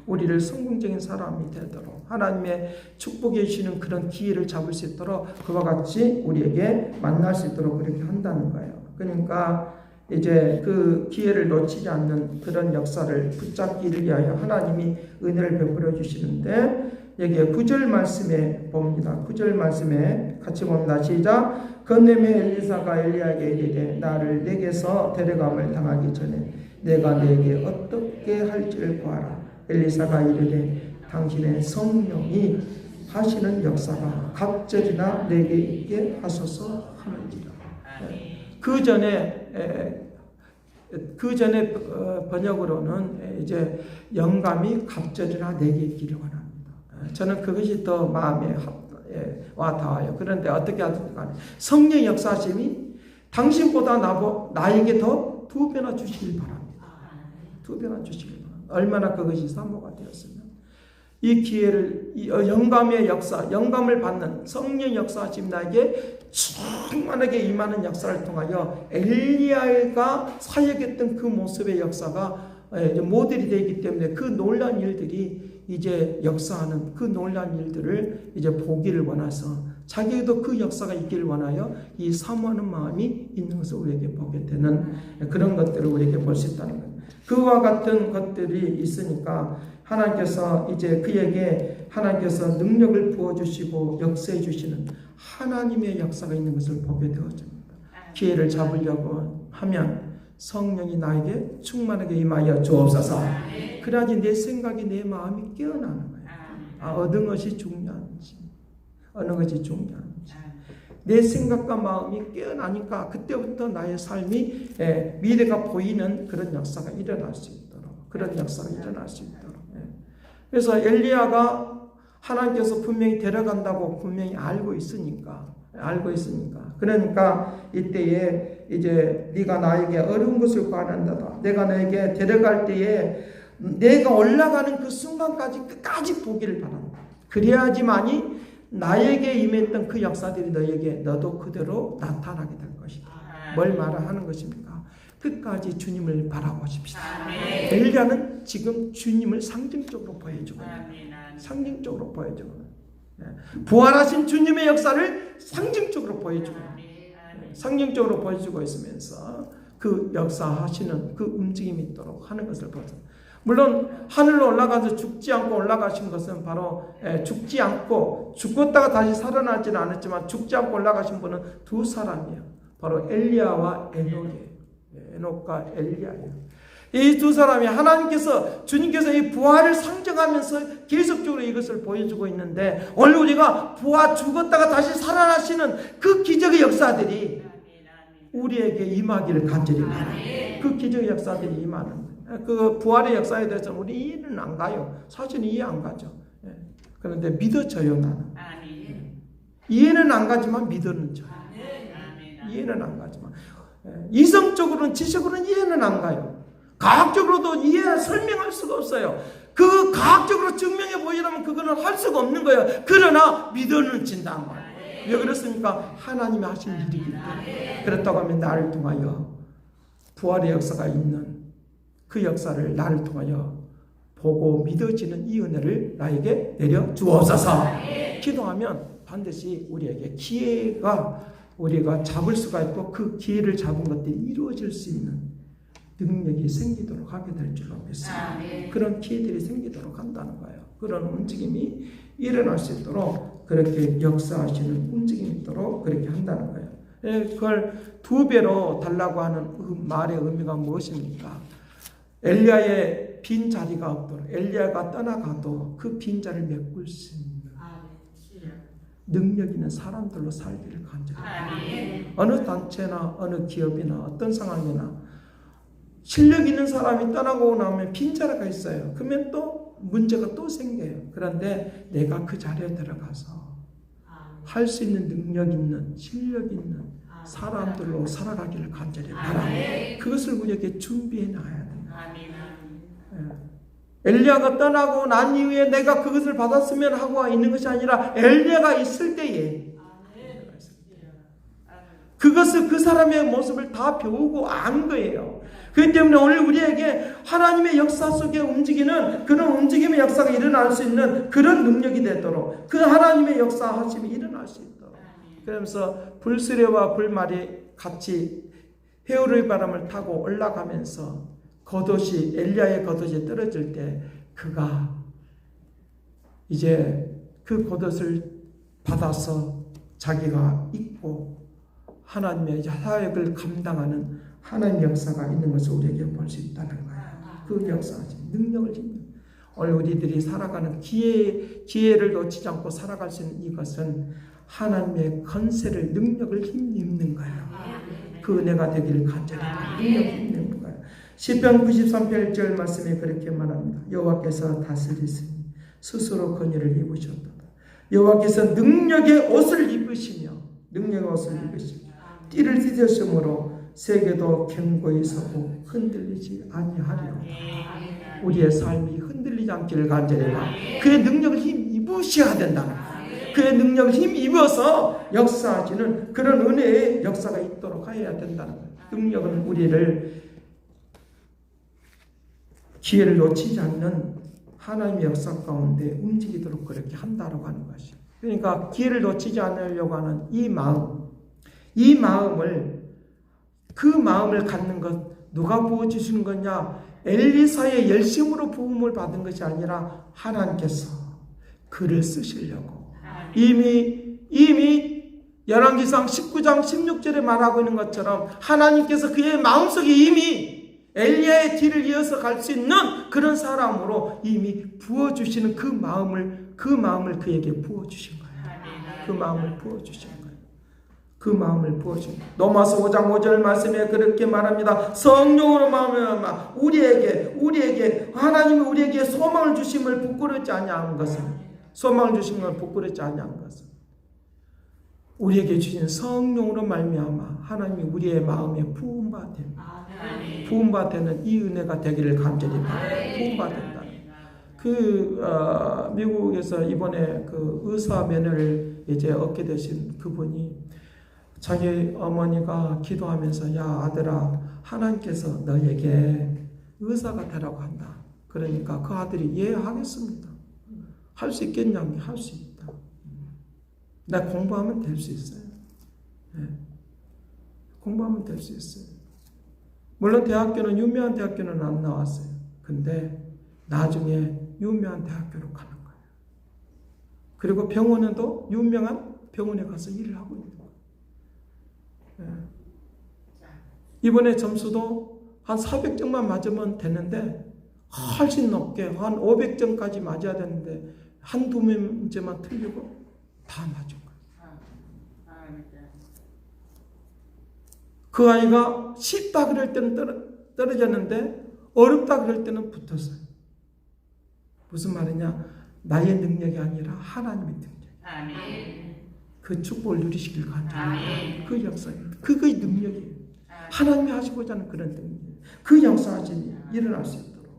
우리를 성공적인 사람이 되도록 하나님의 축복해 주시는 그런 기회를 잡을 수 있도록 그와 같이 우리에게 만날 수 있도록 그렇게 한다는 거예요. 그러니까 이제 그 기회를 놓치지 않는 그런 역사를 붙잡기를 위하여 하나님이 은혜를 베풀어 주시는데 여기에 9절 말씀에 봅니다. 9절 말씀에 같이 봅니다. 시작. 건네매 엘리사가 엘리야에게 이르되 나를 내게서 데려감을 당하기 전에 내가 내게 어떻게 할지를 구하라. 엘리사가 이르되 당신의 성령이 하시는 역사가 갑절이나 내게 있게 하소서 하는지라. 그 전에 번역으로는 이제 영감이 갑절이나 내게 있기를 원합니다. 저는 그것이 더 마음에 와 닿아요. 그런데 어떻게 하든 간에 성령 역사심이 당신보다 나에게 더 2배나 주시길 바랍니다. 2배나 주시길 바랍니다. 얼마나 그것이 사모가 되었으면 이 기회를 이 영감의 역사, 영감을 받는 성령 역사심 나에게 충만하게 임하는 역사를 통하여 엘리야가 사역했던 그 모습의 역사가 모델이 되기 때문에 그 놀라운 일들이 이제 역사하는 그 놀라운 일들을 이제 보기를 원해서 자기도 그 역사가 있기를 원하여 이 사모하는 마음이 있는 것을 우리에게 보게 되는 그런 것들을 우리에게 볼 수 있다는 거예요. 그와 같은 것들이 있으니까 하나님께서 이제 그에게 하나님께서 능력을 부어주시고 역사해 주시는 하나님의 역사가 있는 것을 보게 되어집니다. 기회를 잡으려고 하면 성령이 나에게 충만하게 임하여 주옵소서. 그래야지 내 생각이 내 마음이 깨어나는 거예요. 어느 것이 중요한지 어느 것이 중요한지 내 생각과 마음이 깨어나니까 그때부터 나의 삶이 미래가 보이는 그런 역사가 일어날 수 있도록 그런 역사가 일어날 수 있도록. 그래서 엘리야가 하나님께서 분명히 데려간다고 분명히 알고 있으니까 그러니까 이때에 이제 네가 나에게 어려운 것을 구하는다다. 내가 너에게 데려갈 때에 내가 올라가는 그 순간까지 끝까지 보기를 바란다. 그래야지만이 나에게 임했던 그 역사들이 너도 그대로 나타나게 될 것이다. 뭘 말하는 것입니까? 끝까지 주님을 바라보십시오. 엘리야는 지금 주님을 상징적으로 보여주고 상징적으로 보여주고 부활하신 주님의 역사를 상징적으로 보여주고 상징적으로 보여주고 있으면서 그 역사하시는 그 움직임이 있도록 하는 것을 보죠. 물론 하늘로 올라가서 죽지 않고 올라가신 것은 바로 죽지 않고 죽었다가 다시 살아나지는 않았지만 죽지 않고 올라가신 분은 두 사람이에요. 바로 엘리야와 에녹이에요. 에녹과 엘리야예요. 이 두 사람이 하나님께서 주님께서 이 부활을 상징하면서 계속적으로 이것을 보여주고 있는데 오늘 우리가 부활 죽었다가 다시 살아나시는 그 기적의 역사들이 우리에게 임하기를 간절히 바랍니다. 그 기적의 역사들이 임하는 그 부활의 역사에 대해서는 우리 이해는 안 가요. 사실은 이해 안 가죠. 그런데 믿어져요. 나는 이해는 안 가지만 믿어는 져요. 이해는 안 가지만 이성적으로는 지식으로는 이해는 안 가요. 과학적으로도 설명할 수가 없어요. 그 과학적으로 증명해 보이려면 그거는 할 수가 없는 거예요. 그러나 믿어는 진다는 거예요. 왜 그렇습니까? 하나님이 하신 일이기 때문에. 그렇다고 하면 나를 통하여 부활의 역사가 있는 그 역사를 나를 통하여 보고 믿어지는 이 은혜를 나에게 내려 주옵소서. 기도하면 반드시 우리에게 기회가 우리가 잡을 수가 있고 그 기회를 잡은 것들이 이루어질 수 있는 능력이 생기도록 하게 될 줄로 믿습니다. 그런 기회들이 생기도록 한다는 거예요. 그런 움직임이 일어날 수 있도록 그렇게 역사하시는 움직임이 있도록 그렇게 한다는 거예요. 그걸 2배로 달라고 하는 그 말의 의미가 무엇입니까? 엘리야의 빈 자리가 없도록 엘리야가 떠나가도 그 빈 자리를 메꿀 수 있는 능력 있는 사람들로 살기를 간절히 어느 단체나 어느 기업이나 어떤 상황이나 실력 있는 사람이 떠나고 나면 빈자리가 있어요. 그러면 또 문제가 또 생겨요. 그런데 내가 그 자리에 들어가서 할 수 있는 능력 있는 실력 있는 사람들로 살아가기를 간절히 바랍니다. 그것을 우리에게 준비해 놔야 됩니다. 엘리야가 떠나고 난 이후에 내가 그것을 받았으면 하고 있는 것이 아니라 엘리야가 있을 때에 그것을 그 사람의 모습을 다 배우고 안 거예요. 그렇기 때문에 오늘 우리에게 하나님의 역사 속에 움직이는 그런 움직임의 역사가 일어날 수 있는 그런 능력이 되도록 그 하나님의 역사하심이 일어날 수 있도록 그러면서 불수레와 불말이 같이 회오리 바람을 타고 올라가면서 겉옷이 엘리야의 겉옷이 떨어질 때 그가 이제 그 겉옷을 받아서 자기가 입고 하나님의 사역을 감당하는 하나님의 역사가 있는 것을 우리에게 볼 수 있다는 거예요. 그 역사가 능력을 힘입니다. 오늘 우리들이 살아가는 기회를 놓치지 않고 살아갈 수 있는 이것은 하나님의 건세를 능력을 힘입는 거예요. 그 은혜가 되기를 간절히 능력을 힘입는 거예요. 시편 93편 1절 말씀에 그렇게 말합니다. 여호와께서 다스리시니 스스로 권위를 입으셨도다. 여호와께서 능력의 옷을 입으시며 띠를 찢으심으로 세계도 견고히 서고 흔들리지 아니하리로다. 우리의 삶이 흔들리지 않기를 간절히 바랍니다. 그의 능력을 힘입으셔야 된다는 거예요. 그의 능력을 힘입어서 역사하시는 그런 은혜의 역사가 있도록 해야 된다는 거예요. 능력은 우리를 기회를 놓치지 않는 하나님의 역사 가운데 움직이도록 그렇게 한다고 하는 것이죠. 그러니까 기회를 놓치지 않으려고 하는 이 마음을 그 마음을 갖는 것 누가 부어주시는 거냐? 엘리사의 열심으로 부음을 받은 것이 아니라 하나님께서 그를 쓰시려고 이미 열왕기상 19장 16절에 말하고 있는 것처럼 하나님께서 그의 마음속에 이미 엘리야의 뒤를 이어서 갈 수 있는 그런 사람으로 이미 부어주시는 그 마음을 그에게 부어주신 거예요. 그 마음을 부어주신 거예요. 그 마음을 부어주신 거예요. 로마서 5장 5절 말씀에 그렇게 말합니다. 성령으로 말하면 우리에게 하나님이 우리에게 소망을 주심을 부끄럽지 아니한 것은 소망을 주신 걸 부끄럽지 아니한 것은 우리에게 주신 성령으로 말미암아 하나님이 우리의 마음에 부음바 되는 이 은혜가 되기를 간절히 바랍니다. 부음바 된다. 미국에서 이번에 그 의사 면허를 이제 얻게 되신 그분이 자기 어머니가 기도하면서 야 아들아 하나님께서 너에게 의사가 되라고 한다. 그러니까 그 아들이 예 하겠습니다. 할 수 있겠냐면 할 수 있다. 나 공부하면 될 수 있어요. 네. 공부하면 될 수 있어요. 물론 유명한 대학교는 안 나왔어요. 근데 나중에 유명한 대학교로 가는 거예요. 그리고 병원에도 유명한 병원에 가서 일을 하고 있는 거예요. 네. 이번에 점수도 한 400점만 맞으면 되는데 훨씬 높게 한 500점까지 맞아야 되는데 한두 문제만 틀리고 다 맞은 거예요. 그 아이가 쉽다 그럴 때는 떨어졌는데 어렵다 그럴 때는 붙었어요. 무슨 말이냐? 나의 능력이 아니라 하나님의 능력. 그 축복을 누리시길 간절히 그 역사입니다. 그의 능력이에요. 하나님이 하시고자 하는 그런 능력. 그 역사하심이 일어날 수 있도록.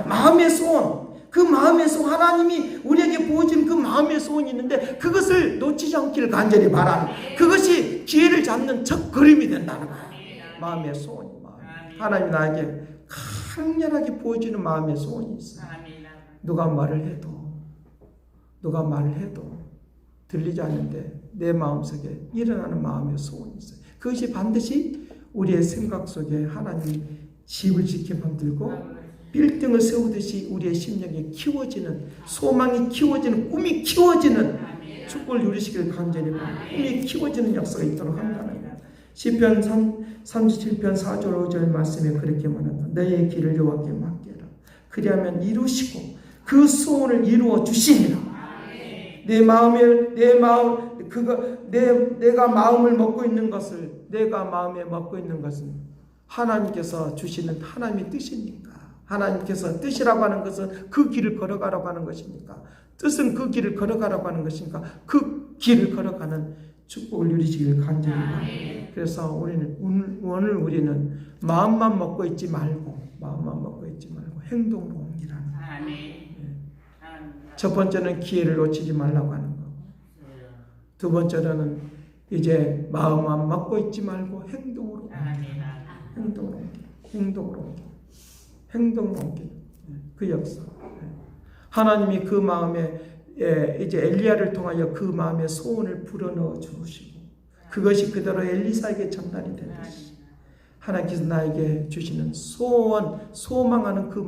마음의 소원. 그 마음의 소원, 하나님이 우리에게 부어진 그 마음의 소원이 있는데 그것을 놓치지 않기를 간절히 바랍니다. 그것이 기회를 잡는 첫 걸음이 된다는 거예요. 마음의 소원이. 하나님이 나에게 강렬하게 부어지는 마음의 소원이 있어요. 누가 말을 해도 들리지 않는데 내 마음속에 일어나는 마음의 소원이 있어요. 그것이 반드시 우리의 생각 속에 하나님이 집을 지켜 만들고 빌딩을 세우듯이 우리의 심령이 키워지는, 소망이 키워지는, 꿈이 키워지는 축복을 누리시길 간절히 바랍니다. 꿈이 키워지는 역사가 있도록 한다는 거예요. 시편 37편 4절 5절 말씀에 그렇게 말한다. 너의 길을 여호와께 맡겨라. 그리하면 이루시고 그 소원을 이루어 주시니라. 내가 마음에 먹고 있는 것은 하나님께서 주시는 하나님의 뜻이니까. 하나님께서 뜻이라고 하는 것은 그 길을 걸어가라고 하는 것이니까. 뜻은 그 길을 걸어가라고 하는 것이니까 그 길을 걸어가는 축복을 누리시길 간절히 바랍니다. 그래서 우리는 오늘 우리는 마음만 먹고 있지 말고 행동으로 옮기라는 첫 번째는 기회를 놓치지 말라고 하는 거. 두 번째는 이제 마음만 먹고 있지 말고 행동으로 옮기라. 그 역사. 하나님이 그 마음에 이제 엘리야를 통하여 그 마음에 소원을 불어넣어 주시고 그것이 그대로 엘리사에게 전달이 되듯이 하나님께서 나에게 주시는 소망하는 그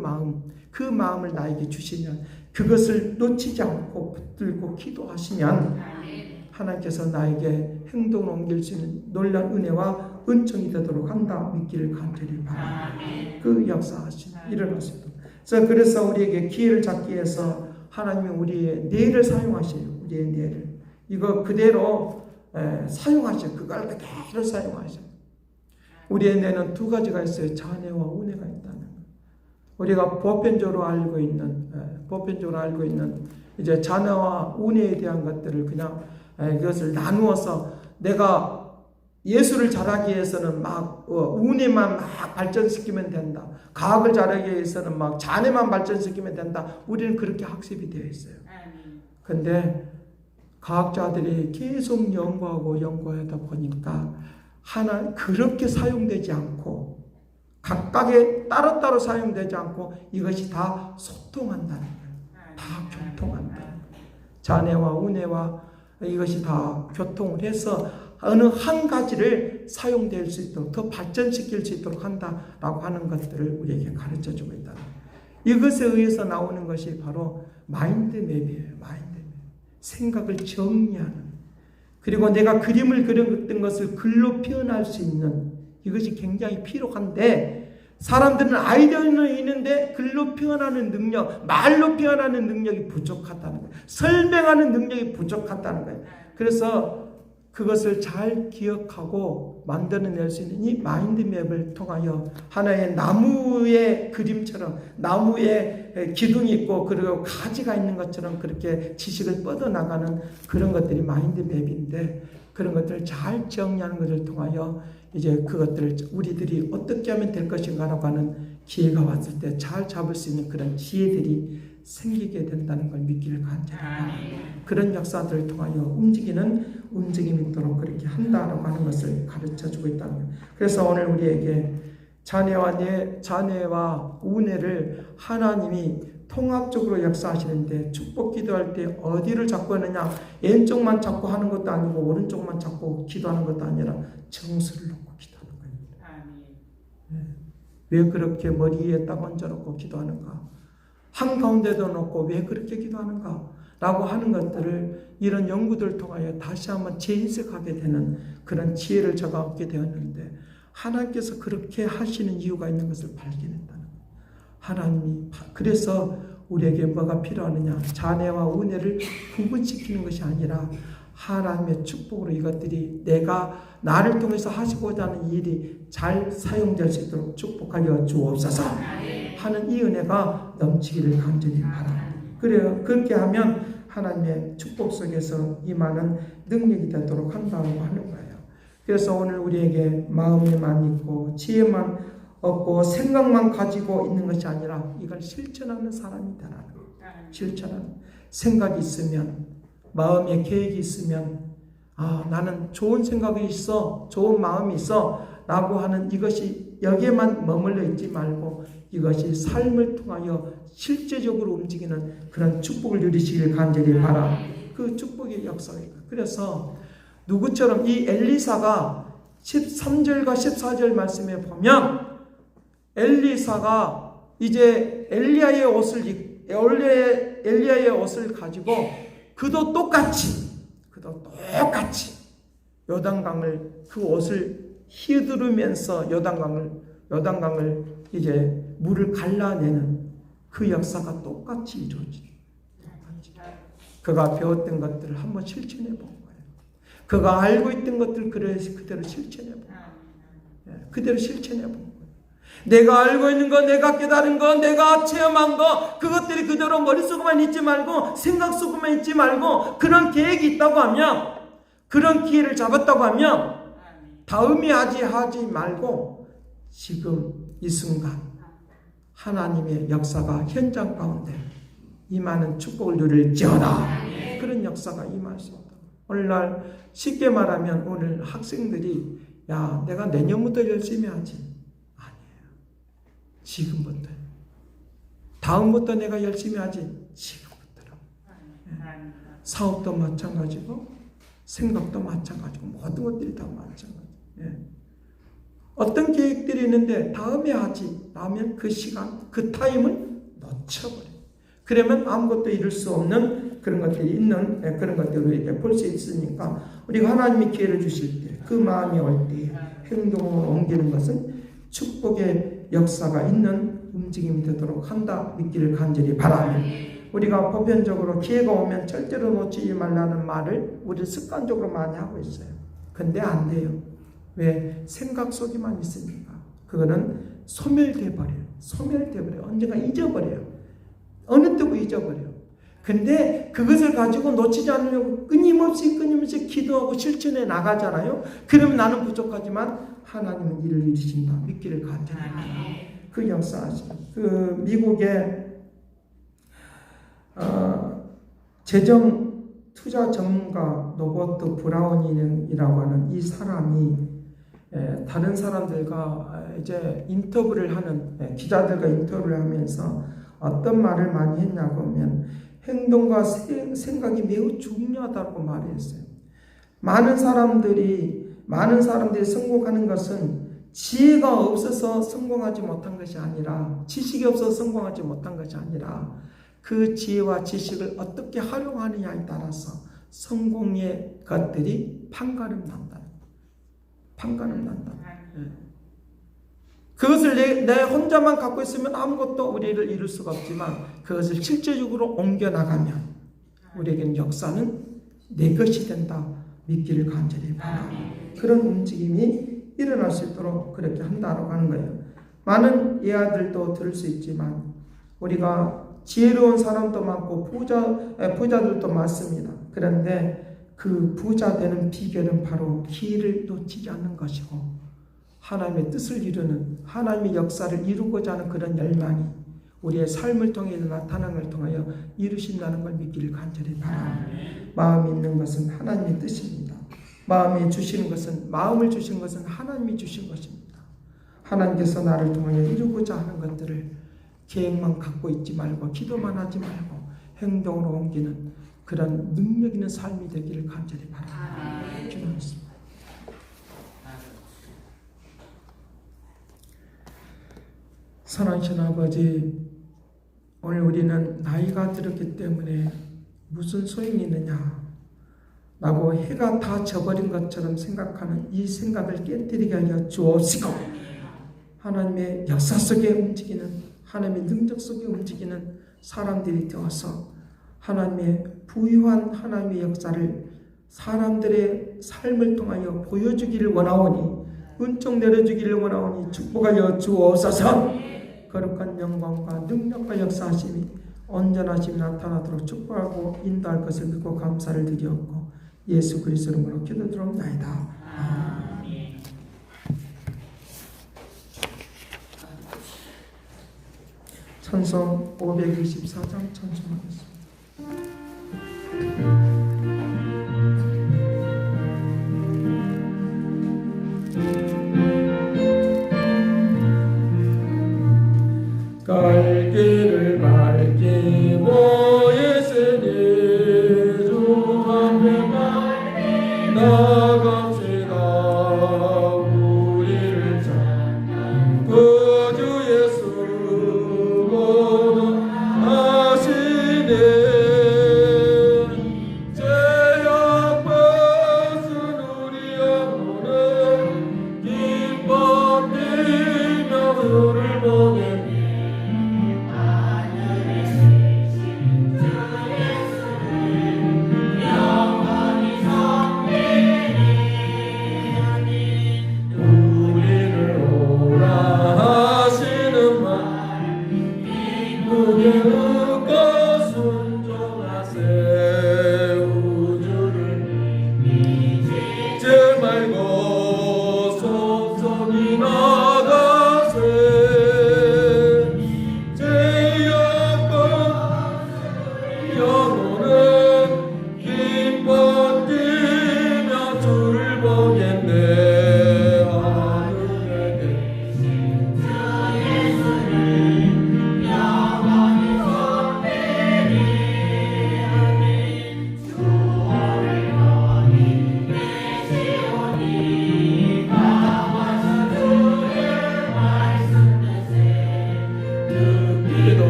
마음을 나에게 주시면 그것을 놓치지 않고 붙들고 기도하시면 하나님께서 나에게 행동을 옮길 수 있는 놀라운 은혜와 은총이 되도록 한다 믿기를 간절히 바랍니다. 그 역사하시면 일어났습니다. 그래서 우리에게 기회를 잡기 위해서 하나님이 우리의 뇌를 사용하셔요. 우리의 뇌를. 이거 그대로 사용하셔요. 그걸 그대로 사용하셔요. 우리의 뇌는 두 가지가 있어요. 잔해와 운해가 있다는 거. 우리가 보편적으로 알고 있는 이제 잔해와 운해에 대한 것들을 그냥 그것을 나누어서 내가 예술을 잘하기 위해서는 막 운해만 막 발전시키면 된다. 과학을 잘하기 위해서는 막 잔해만 발전시키면 된다. 우리는 그렇게 학습이 되어 있어요. 근데 과학자들이 계속 연구하다 보니까 그렇게 사용되지 않고 각각의 따로따로 사용되지 않고 이것이 다 소통한다는 거예요. 다 교통한다는 거예요. 잔해와 운해와 이것이 다 교통을 해서 어느 한 가지를 사용될 수 있도록 더 발전시킬 수 있도록 한다라고 하는 것들을 우리에게 가르쳐주고 있다. 이것에 의해서 나오는 것이 바로 마인드맵이에요. 마인드맵. 생각을 정리하는 그리고 내가 그림을 그렸던 것을 글로 표현할 수 있는 이것이 굉장히 필요한데 사람들은 아이디어는 있는데 글로 표현하는 능력, 말로 표현하는 능력이 부족하다는 거예요. 설명하는 능력이 부족하다는 거예요. 그래서 그것을 잘 기억하고 만들어낼 수 있는 이 마인드맵을 통하여 하나의 나무의 그림처럼 나무에 기둥이 있고 그리고 가지가 있는 것처럼 그렇게 지식을 뻗어나가는 그런 것들이 마인드맵인데 그런 것들을 잘 정리하는 것을 통하여 이제 그것들을 우리들이 어떻게 하면 될 것인가라고 하는 기회가 왔을 때 잘 잡을 수 있는 그런 지혜들이 생기게 된다는 걸 믿기를 간절히 바랍니다. 그런 역사들을 통하여 움직임이 있도록 그렇게 한다라고 하는 것을 가르쳐주고 있다는 거예요. 그래서 오늘 우리에게 잔해와 운해를 하나님이 통합적으로 역사하시는데 축복 기도할 때 어디를 잡고 하느냐 왼쪽만 잡고 하는 것도 아니고 오른쪽만 잡고 기도하는 것도 아니라 정수를 놓고 기도하는 거예요. 왜 그렇게 머리 위에 딱 얹어놓고 기도하는가? 한가운데도 놓고 왜 그렇게 기도하는가? 라고 하는 것들을 이런 연구들을 통하여 다시 한번 재인식하게 되는 그런 지혜를 제가 얻게 되었는데 하나님께서 그렇게 하시는 이유가 있는 것을 발견했다는 거예요. 하나님이 그래서 우리에게 뭐가 필요하느냐 잔해와 운해를 구분시키는 것이 아니라 하나님의 축복으로 이것들이 내가 나를 통해서 하시고자 하는 일이 잘 사용될 수 있도록 축복하여 주옵소서 하는 이 은혜가 넘치기를 간절히 바랍니다. 그래요. 그렇게 하면 하나님의 축복 속에서 임하는 능력이 되도록 한다고 하는 거예요. 그래서 오늘 우리에게 마음에만 있고 지혜만 얻고 생각만 가지고 있는 것이 아니라 이걸 실천하는 사람이 되라는 거예요. 실천하는 생각이 있으면 마음에 계획이 있으면 나는 좋은 생각이 있어 좋은 마음이 있어 라고 하는 이것이 여기에만 머물러 있지 말고 이것이 삶을 통하여 실제적으로 움직이는 그런 축복을 누리시길 간절히 바라. 그 축복의 역사입니다. 그래서 누구처럼 이 엘리사가 13절과 14절 말씀에 보면 엘리사가 이제 엘리야의 옷을 가지고 그도 똑같이 요단강을 그 옷을 휘두르면서 요단강을 이제 물을 갈라내는 그 역사가 똑같이 이루어지죠. 그가 배웠던 것들을 한번 실천해 본 거예요. 그가 알고 있던 것들을 그대로 실천해 본 거예요. 그대로 실천해 본 거예요. 내가 알고 있는 거, 내가 깨달은 거, 내가 체험한 거, 그것들이 그대로 머릿속에만 있지 말고 생각 속에만 있지 말고 그런 계획이 있다고 하면 그런 기회를 잡았다고 하면 다음에 하지 말고 지금 이 순간 하나님의 역사가 현장 가운데 임하는 축복을 누릴지어다. 그런 역사가 임할 수 있다. 오늘날 쉽게 말하면 오늘 학생들이 야 내가 내년부터 열심히 하지. 아니에요. 지금부터. 다음부터 내가 열심히 하지. 지금부터. 사업도 마찬가지고 생각도 마찬가지고 모든 것들이 다 마찬가지예요. 어떤 계획들이 있는데 다음에 하지. 라면 그 시간, 그 타임을 놓쳐버려요. 그러면 아무것도 이룰 수 없는 그런 것들이 있는 그런 것들을 이렇게 볼 수 있으니까 우리가 하나님이 기회를 주실 때 그 마음이 올 때 행동으로 옮기는 것은 축복의 역사가 있는 움직임이 되도록 한다 믿기를 간절히 바라며 우리가 보편적으로 기회가 오면 절대로 놓치지 말라는 말을 우리 습관적으로 많이 하고 있어요. 근데 안 돼요. 왜? 생각 속에만 있으니까. 그거는 소멸돼 버려요. 소멸돼 버려요. 언젠가 잊어버려요. 어느 때고 잊어버려요. 근데 그것을 가지고 놓치지 않으려고 끊임없이 기도하고 실천해 나가잖아요. 그러면 나는 부족하지만 하나님은 일을 이루신다. 믿기를 간절히 바랍니다. 그 역사하시고 그 미국의 재정 투자 전문가 로버트 브라운이라고 하는 이 사람이 다른 사람들과 이제 인터뷰를 하는 기자들과 인터뷰를 하면서 어떤 말을 많이 했냐고 하면 행동과 생각이 매우 중요하다고 말했어요. 많은 사람들이 성공하는 것은 지혜가 없어서 성공하지 못한 것이 아니라 지식이 없어서 성공하지 못한 것이 아니라 그 지혜와 지식을 어떻게 활용하느냐에 따라서 성공의 것들이 판가름 난다. 그것을 내 혼자만 갖고 있으면 아무것도 우리를 이룰 수가 없지만 그것을 실제적으로 옮겨나가면 우리에게는 역사는 내 것이 된다. 믿기를 간절히 바랍니다. 그런 움직임이 일어날 수 있도록 그렇게 한다고 하는 거예요. 많은 예화들도 들을 수 있지만 우리가 지혜로운 사람도 많고 부자들도 많습니다. 그런데 그 부자 되는 비결은 바로 기회를 놓치지 않는 것이고 하나님의 뜻을 이루는 하나님의 역사를 이루고자 하는 그런 열망이 우리의 삶을 통해 나타나는 걸 통하여 이루신다는 걸 믿기를 간절히 바랍니다. 마음이 있는 것은 하나님의 뜻입니다. 마음을 주시는 것은 하나님이 주신 것입니다. 하나님께서 나를 통하여 이루고자 하는 것들을 계획만 갖고 있지 말고 기도만 하지 말고 행동으로 옮기는 그런 능력 있는 삶이 되기를 간절히 바랍니다. 기도하겠습니다. 사랑하신 아버지, 오늘 우리는 나이가 들었기 때문에 무슨 소용이 있느냐 라고 해가 다 져버린 것처럼 생각하는 이 생각을 깨뜨리게 하여 주옵시고 하나님의 역사 속에 움직이는 하나님의 능력 속에 움직이는 사람들이 되어서 하나님의 부유한 하나님의 역사를 사람들의 삶을 통하여 보여주기를 원하오니 은총 내려주기를 원하오니 축복하여 주옵소서. 거룩한 영광과 능력과 역사하심이 온전하심이 나타나도록 축복하고 인도할 것을 믿고 감사를 드리옵고 예수 그리스도 이름으로 기도드리옵나이다. 아멘. 찬송 524장 찬송하겠습니다. 갈 길을 밝히고 예수님 주 앞에 나갑시다. 우리를 찾는 그 주 예수 구원하시네.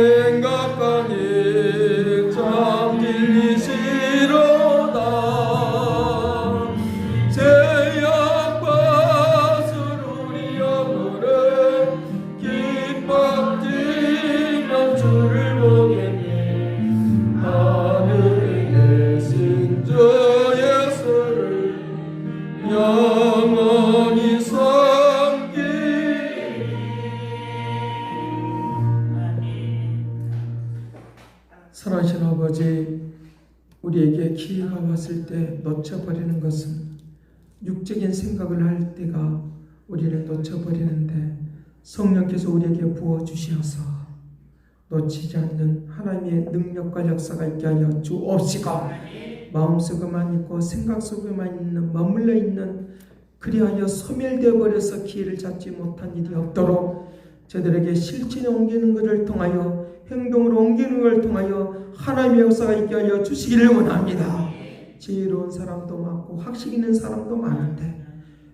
생각하니 참 길리시로다. 제약과 우리 영혼을 기뻐지면 주를 보겠네. 하늘에 계신 주 예수를 영원히 사랑하신 아버지, 우리에게 기회가 왔을 때 놓쳐버리는 것은 육적인 생각을 할 때가 우리를 놓쳐버리는데 성령께서 우리에게 부어주시어서 놓치지 않는 하나님의 능력과 역사가 있게 하여 주옵시고, 마음속에만 있고 생각 속에만 있는 머물러 있는, 그리하여 소멸되어 버려서 기회를 잡지 못한 일이 없도록 저들에게 실천에 옮기는 것을 통하여, 행동으로 옮기는 것을 통하여 하나님의 역사가 있게 하여 주시기를 원합니다. 지혜로운 사람도 많고 학식 있는 사람도 많은데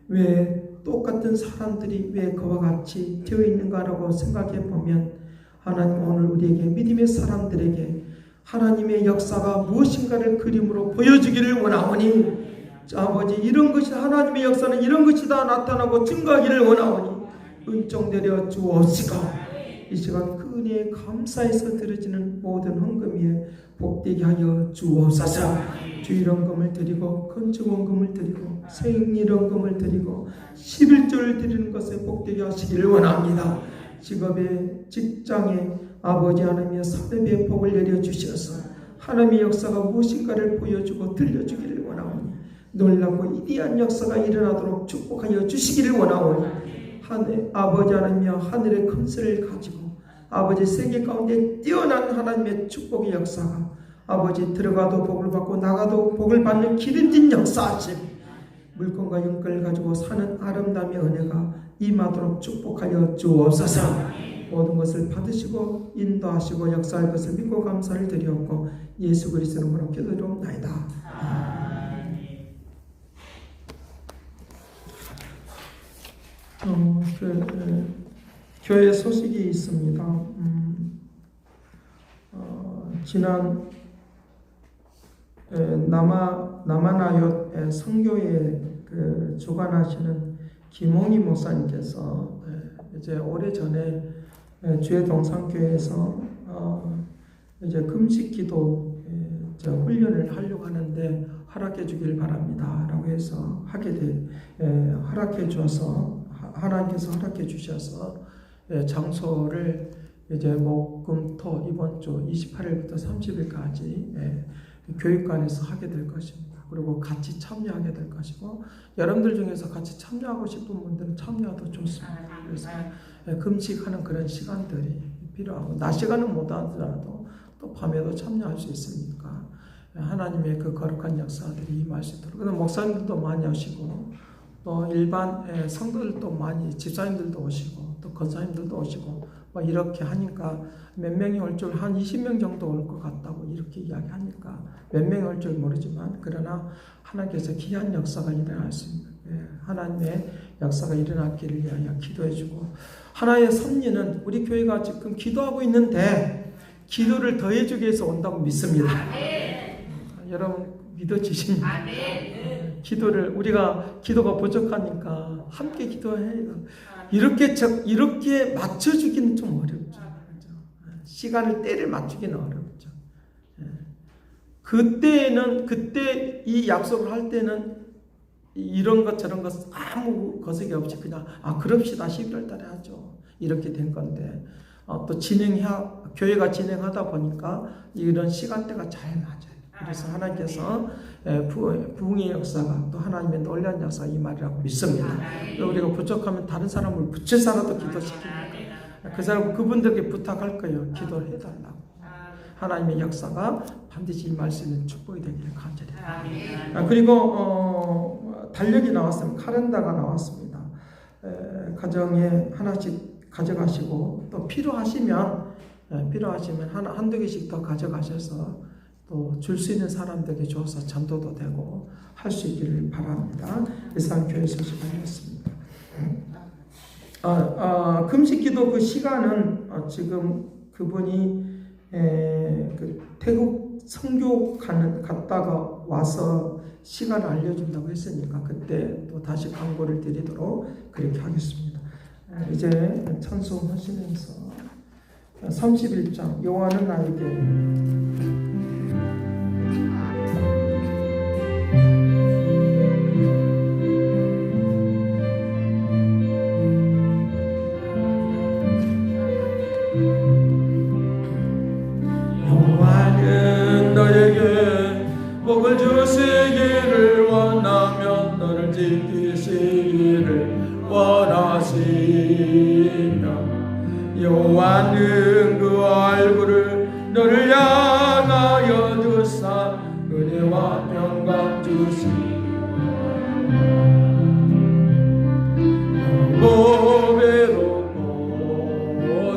왜 똑같은 사람들이 왜 그와 같이 되어 있는가라고 생각해 보면, 하나님 오늘 우리에게, 믿음의 사람들에게 하나님의 역사가 무엇인가를 그림으로 보여주기를 원하오니, 아버지, 이런 것이 하나님의 역사는 이런 것이 다 나타나고 증거하기를 원하오니 은총 내려 주옵시고, 이 시간 그 은혜에 감사해서 드려지는 모든 헌금에 복되게 하여 주옵소서. 주일헌금을 드리고 건축헌금을 드리고 생일헌금을 드리고 11조를 드리는 것에 복되게 하시기를 원합니다. 직업에, 직장에 아버지 하나님의 사대비의 복을 내려주셔서 하나님의 역사가 무엇인가를 보여주고 들려주기를 원하오니, 놀랍고 위대한 역사가 일어나도록 축복하여 주시기를 원하오니, 아버지 하나님이여, 하늘의 큰슬을 가지고 아버지 세계 가운데 뛰어난 하나님의 축복의 역사가 아버지 들어가도 복을 받고 나가도 복을 받는 기름진 역사하심, 물건과 영권을 가지고 사는 아름다움의 은혜가 임하도록 축복하여 주옵소서. 모든 것을 받으시고 인도하시고 역사할 것을 믿고 감사를 드리옵고 예수 그리스도의 이름으로 기도드리옵나이다. 교회 소식이 있습니다. 지난 남한아얏 성교회 주관하시는 김홍희 목사님께서 이제 오래전에 주의 동산교회에서 이제 금식기도 훈련을 하려고 하는데 허락해 주길 바랍니다 라고 해서 허락해 주어서, 하나님께서 허락해 주셔서 장소를 이제 목금토 이번 주 28일부터 30일까지 교육관에서 하게 될 것입니다. 그리고 같이 참여하게 될 것이고, 여러분들 중에서 같이 참여하고 싶은 분들은 참여도 좋습니다. 그래서 금식하는 그런 시간들이 필요하고, 낮 시간은 못 하더라도 또 밤에도 참여할 수 있으니까 하나님의 그 거룩한 역사들이 임할 수 있도록. 그래서 목사님들도 많이 오시고, 또 일반 성도들도 많이, 집사님들도 오시고, 또 권사님들도 오시고, 뭐 이렇게 하니까 몇 명이 올 줄, 한 20명 정도 올 것 같다고 이렇게 이야기하니까 몇 명이 올 줄 모르지만, 그러나 하나님께서 귀한 역사가 일어날 수 있는, 하나님의 역사가 일어나기를 위하여 기도해주고, 하나의 섭리는 우리 교회가 지금 기도하고 있는데 기도를 더해주기 위해서 온다고 믿습니다. 여러분 믿어지십니까? 기도를, 우리가 기도가 부족하니까 함께 기도해요. 이렇게 맞춰주기는 좀 어렵죠. 시간을, 때를 맞추기는 어렵죠. 그때 이 약속을 할 때는 이런 것 저런 것 아무 거색이 없이 그냥 그럽시다 11월 달에 하죠. 이렇게 된 건데, 또 교회가 진행하다 보니까 이런 시간대가 잘 맞아요. 그래서 하나님께서 부흥의 역사가, 또 하나님의 놀라운 역사가 이 말이라고 믿습니다. 우리가 부족하면 다른 사람을 붙여서라도 기도시키니까 그 사람, 그분들에게 부탁할 거예요. 기도를 해달라고. 하나님의 역사가 반드시 임할 수 있는 축복이 되기를 간절히 바랍니다. 그리고 달력이 나왔습니다. 카렌다가 나왔습니다. 가정에 하나씩 가져가시고, 또 필요하시면 한두 개씩 더 가져가셔서 또 줄 수 있는 사람들에게 줘서 전도도 되고 할 수 있기를 바랍니다. 이상 교회 소식이었습니다. 금식기도 그 시간은 지금 그분이 그 태국 선교 갔다가 와서 시간을 알려준다고 했으니까 그때 또 다시 광고를 드리도록 그렇게 하겠습니다. 이제 찬송하시면서 31장 여호와는 나에게 여호와는 너에게 복을 주시기를 원하며 너를 지키시기를 원하시며 여호와는 그 얼굴을 너를 향하여 두사 은혜와 평강 주시고 보배롭고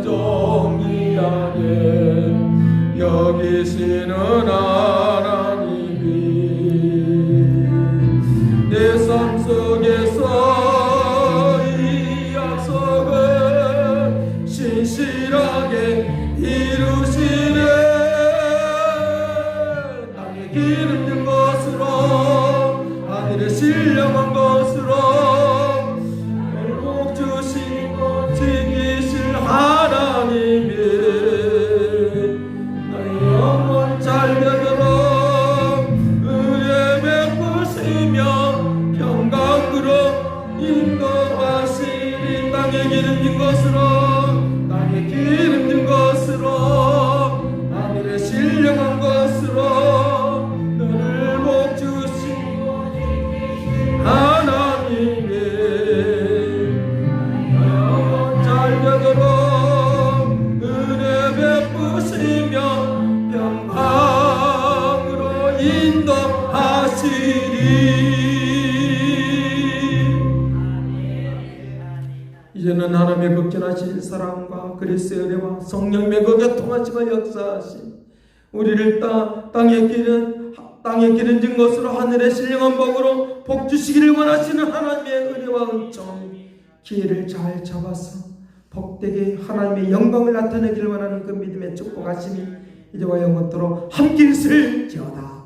정의하게 여기시는 하나님이 내 삶 속에서 이 약속을 신실하게 이루시네. 땅에 기름진 것으로 하늘에 신령한 것으로 복 주시고 지키실 하나님이 영원 잘되도록 은혜 베푸시며 평강으로 인도하시니 땅에 기름진 것으로 하늘에 신령한 것으로 너를 복 주시고 하나님이 영원 잘되도록 은혜 베푸시며 평강으로 인도하시리. 이제는 하나님의 극진하신 사랑과 그리스도의 은혜와 성령의 그 교통하시고 역사하신 우리를 땅에 기름진 것으로 하늘의 신령한 복으로 복 주시기를 원하시는 하나님의 은혜와 은총 기회를 잘 잡아서 복되게 하나님의 영광을 나타내기를 원하는 그 믿음의 축복하심이 이제와 영원토록 함께 있을지어다.